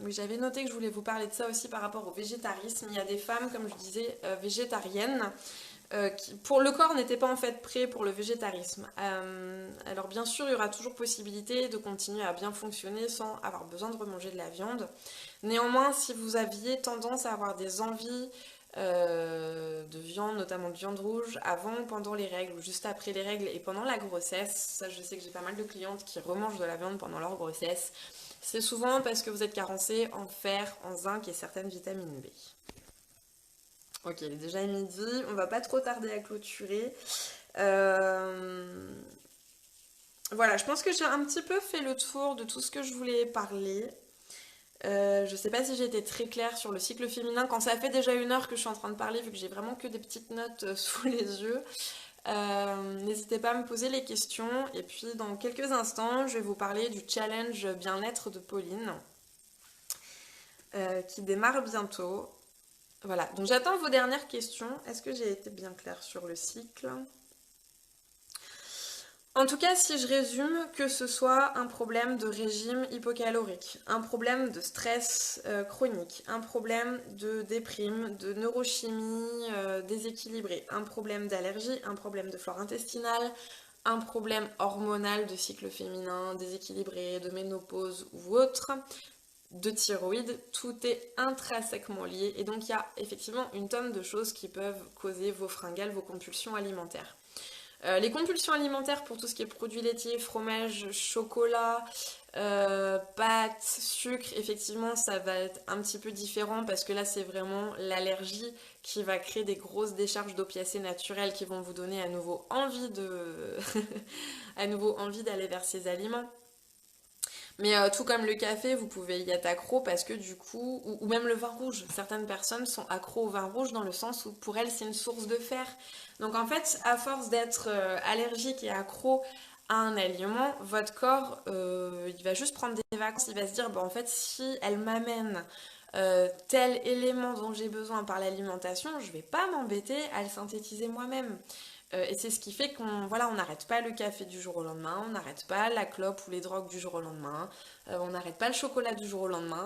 oui, j'avais noté que je voulais vous parler de ça aussi par rapport au végétarisme. Il y a des femmes, comme je disais, végétariennes, qui, pour le corps, n'étaient pas en fait prêts pour le végétarisme. Alors bien sûr, il y aura toujours possibilité de continuer à bien fonctionner sans avoir besoin de remanger de la viande. Néanmoins, si vous aviez tendance à avoir des envies de viande, notamment de viande rouge, avant ou pendant les règles, ou juste après les règles et pendant la grossesse, ça je sais que j'ai pas mal de clientes qui remangent de la viande pendant leur grossesse, c'est souvent parce que vous êtes carencé en fer, en zinc et certaines vitamines B. Ok, il est déjà midi, on va pas trop tarder à clôturer. Voilà, je pense que j'ai un petit peu fait le tour de tout ce que je voulais parler. Je sais pas si j'ai été très claire sur le cycle féminin quand ça fait déjà 1 heure que je suis en train de parler vu que j'ai vraiment que des petites notes sous les yeux. N'hésitez pas à me poser les questions et puis dans quelques instants je vais vous parler du challenge bien-être de Pauline qui démarre bientôt. Voilà, donc j'attends vos dernières questions. Est-ce que j'ai été bien claire sur le cycle? En tout cas, si je résume, que ce soit un problème de régime hypocalorique, un problème de stress chronique, un problème de déprime, de neurochimie déséquilibrée, un problème d'allergie, un problème de flore intestinale, un problème hormonal de cycle féminin déséquilibré, de ménopause ou autre, de thyroïde, tout est intrinsèquement lié et donc il y a effectivement une tonne de choses qui peuvent causer vos fringales, vos compulsions alimentaires. Les compulsions alimentaires pour tout ce qui est produits laitiers, fromage, chocolat, pâtes, sucre, effectivement, ça va être un petit peu différent parce que là, c'est vraiment l'allergie qui va créer des grosses décharges d'opiacés naturels qui vont vous donner à nouveau envie de à nouveau envie d'aller vers ces aliments. Mais tout comme le café, vous pouvez y être accro parce que du coup, ou même le vin rouge, certaines personnes sont accros au vin rouge dans le sens où pour elles c'est une source de fer. Donc en fait, à force d'être allergique et accro à un aliment, votre corps, il va juste prendre des vacances, il va se dire, bah, en fait, si elle m'amène tel élément dont j'ai besoin par l'alimentation, je vais pas m'embêter à le synthétiser moi-même. Et c'est ce qui fait qu'on voilà, on n'arrête pas le café du jour au lendemain, on n'arrête pas la clope ou les drogues du jour au lendemain, on n'arrête pas le chocolat du jour au lendemain.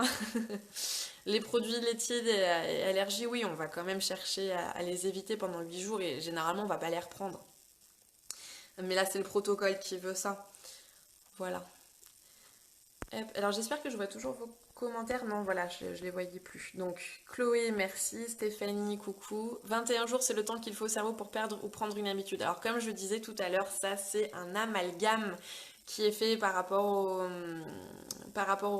Les produits laitiers et allergies, oui, on va quand même chercher à les éviter pendant 8 jours et généralement on va pas les reprendre. Mais là, c'est le protocole qui veut ça. Voilà. Hop. Alors j'espère que je vois toujours vos commentaires. Non, voilà, je les voyais plus. Donc Chloé, merci. Stéphanie, coucou. 21 jours, c'est le temps qu'il faut au cerveau pour perdre ou prendre une habitude. Alors comme je disais tout à l'heure, ça c'est un amalgame qui est fait par rapport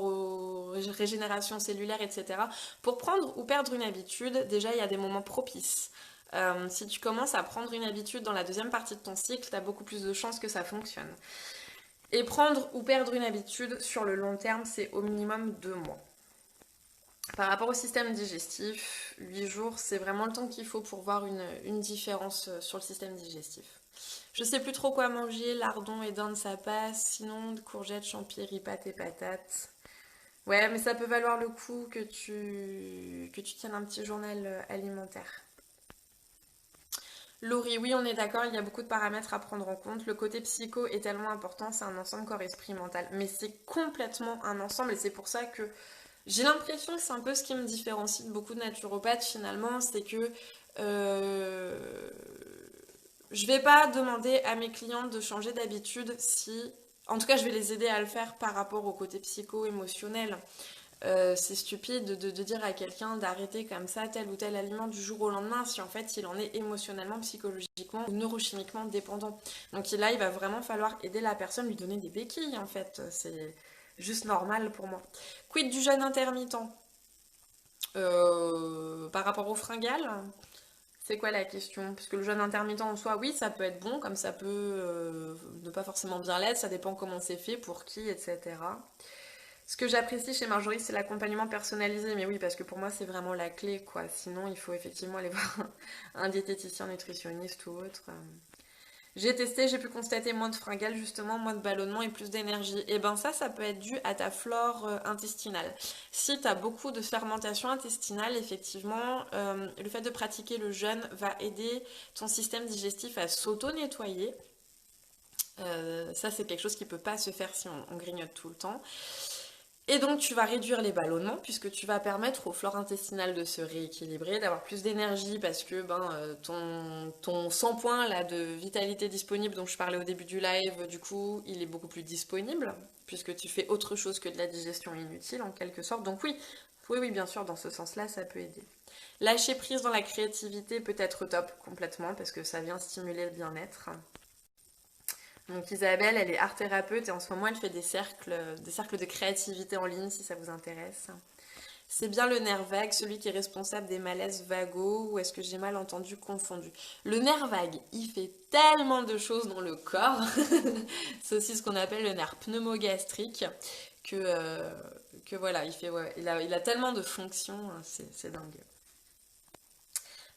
aux régénérations cellulaires, etc. Pour prendre ou perdre une habitude, déjà il y a des moments propices. Si tu commences à prendre une habitude dans la deuxième partie de ton cycle, tu as beaucoup plus de chances que ça fonctionne. Et prendre ou perdre une habitude sur le long terme, c'est au minimum 2 mois. Par rapport au système digestif, 8 jours, c'est vraiment le temps qu'il faut pour voir une différence sur le système digestif. Je sais plus trop quoi manger, lardons et dinde ça passe, sinon courgettes, champignons, pâtes et patates. Ouais, mais ça peut valoir le coup que tu tiennes un petit journal alimentaire. Laurie, oui, on est d'accord, il y a beaucoup de paramètres à prendre en compte. Le côté psycho est tellement important, c'est un ensemble corps, esprit, mental. Mais c'est complètement un ensemble et c'est pour ça que j'ai l'impression que c'est un peu ce qui me différencie de beaucoup de naturopathes finalement, c'est que euh, je vais pas demander à mes clientes de changer d'habitude si... En tout cas, je vais les aider à le faire par rapport au côté psycho-émotionnel. C'est stupide de dire à quelqu'un d'arrêter comme ça tel ou tel aliment du jour au lendemain si en fait il en est émotionnellement, psychologiquement ou neurochimiquement dépendant. Donc là, il va vraiment falloir aider la personne, lui donner des béquilles en fait. C'est juste normal pour moi. Quid du jeûne intermittent par rapport aux fringales? C'est quoi la question? Parce que le jeûne intermittent en soi, oui, ça peut être bon, comme ça peut ne pas forcément bien l'être, ça dépend comment c'est fait, pour qui, etc. Ce que j'apprécie chez Marjorie, c'est l'accompagnement personnalisé. Mais oui, parce que pour moi, c'est vraiment la clé, quoi. Sinon, il faut effectivement aller voir un diététicien, nutritionniste ou autre. J'ai testé, j'ai pu constater moins de fringales, justement, moins de ballonnement et plus d'énergie. Et ben ça peut être dû à ta flore intestinale. Si tu as beaucoup de fermentation intestinale, effectivement, le fait de pratiquer le jeûne va aider ton système digestif à s'auto-nettoyer. Ça, c'est quelque chose qui ne peut pas se faire si on grignote tout le temps. Et donc tu vas réduire les ballonnements puisque tu vas permettre aux flores intestinales de se rééquilibrer, d'avoir plus d'énergie parce que ton 100 points là, de vitalité disponible dont je parlais au début du live, du coup, il est beaucoup plus disponible puisque tu fais autre chose que de la digestion inutile en quelque sorte. Donc oui, bien sûr, dans ce sens-là, ça peut aider. Lâcher prise dans la créativité peut être top complètement parce que ça vient stimuler le bien-être. Donc Isabelle, elle est art thérapeute et en ce moment elle fait des cercles de créativité en ligne si ça vous intéresse. C'est bien le nerf vague, celui qui est responsable des malaises vagos ou est-ce que j'ai mal entendu, confondu? Le nerf vague, il fait tellement de choses dans le corps. C'est aussi ce qu'on appelle le nerf pneumogastrique que, euh, que voilà, il a tellement de fonctions, hein, c'est dingue.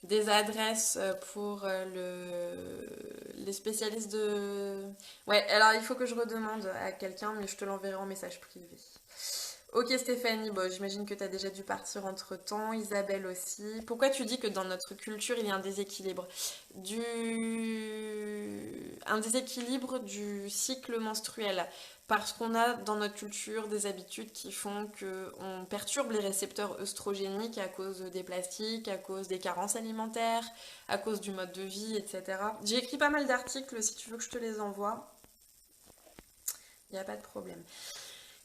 Des adresses pour les spécialistes de... Ouais, alors il faut que je redemande à quelqu'un, mais je te l'enverrai en message privé. Ok Stéphanie, bon, j'imagine que tu as déjà dû partir entre-temps, Isabelle aussi. Pourquoi tu dis que dans notre culture, il y a un déséquilibre? Du... Un déséquilibre du cycle menstruel. Parce qu'on a dans notre culture des habitudes qui font qu'on perturbe les récepteurs œstrogéniques à cause des plastiques, à cause des carences alimentaires, à cause du mode de vie, etc. J'ai écrit pas mal d'articles, si tu veux que je te les envoie, il n'y a pas de problème.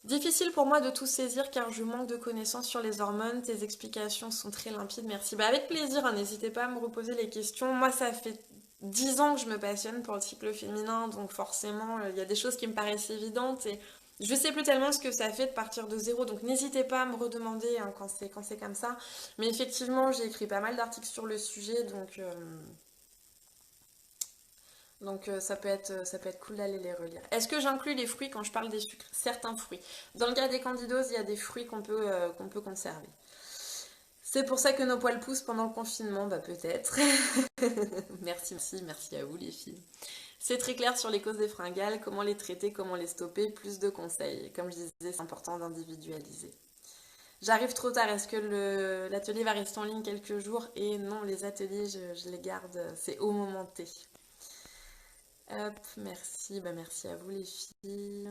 Difficile pour moi de tout saisir car je manque de connaissances sur les hormones. Tes explications sont très limpides, merci. Bah avec plaisir, hein, n'hésitez pas à me reposer les questions. Moi, ça fait 10 ans que je me passionne pour le cycle féminin, donc forcément, il y a des choses qui me paraissent évidentes et je sais plus tellement ce que ça fait de partir de zéro, donc n'hésitez pas à me redemander hein, quand c'est comme ça. Mais effectivement, j'ai écrit pas mal d'articles sur le sujet, donc ça peut être cool d'aller les relire. Est-ce que j'inclus les fruits quand je parle des sucres? Certains fruits. Dans le cas des candidoses, il y a des fruits qu'on peut conserver. C'est pour ça que nos poils poussent pendant le confinement, bah peut-être. Merci, merci, merci à vous les filles. C'est très clair sur les causes des fringales, comment les traiter, comment les stopper, plus de conseils. Comme je disais, c'est important d'individualiser. J'arrive trop tard, est-ce que l'atelier va rester en ligne quelques jours? Et non, les ateliers, je les garde, c'est au moment T. Hop, merci, bah merci à vous les filles.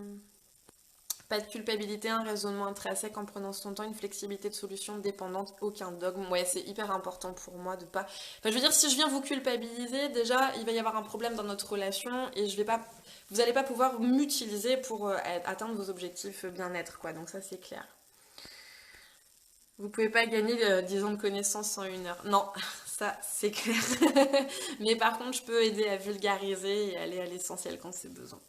Pas de culpabilité, un raisonnement intrinsèque en prenant son temps, une flexibilité de solution dépendante, aucun dogme. Ouais, c'est hyper important pour moi de pas. Enfin, je veux dire, si je viens vous culpabiliser, déjà, il va y avoir un problème dans notre relation et je vais pas. Vous n'allez pas pouvoir m'utiliser pour atteindre vos objectifs bien-être, quoi. Donc ça, c'est clair. Vous pouvez pas gagner 10 ans de connaissances en 1 heure. Non, ça, c'est clair. Mais par contre, je peux aider à vulgariser et aller à l'essentiel quand c'est besoin.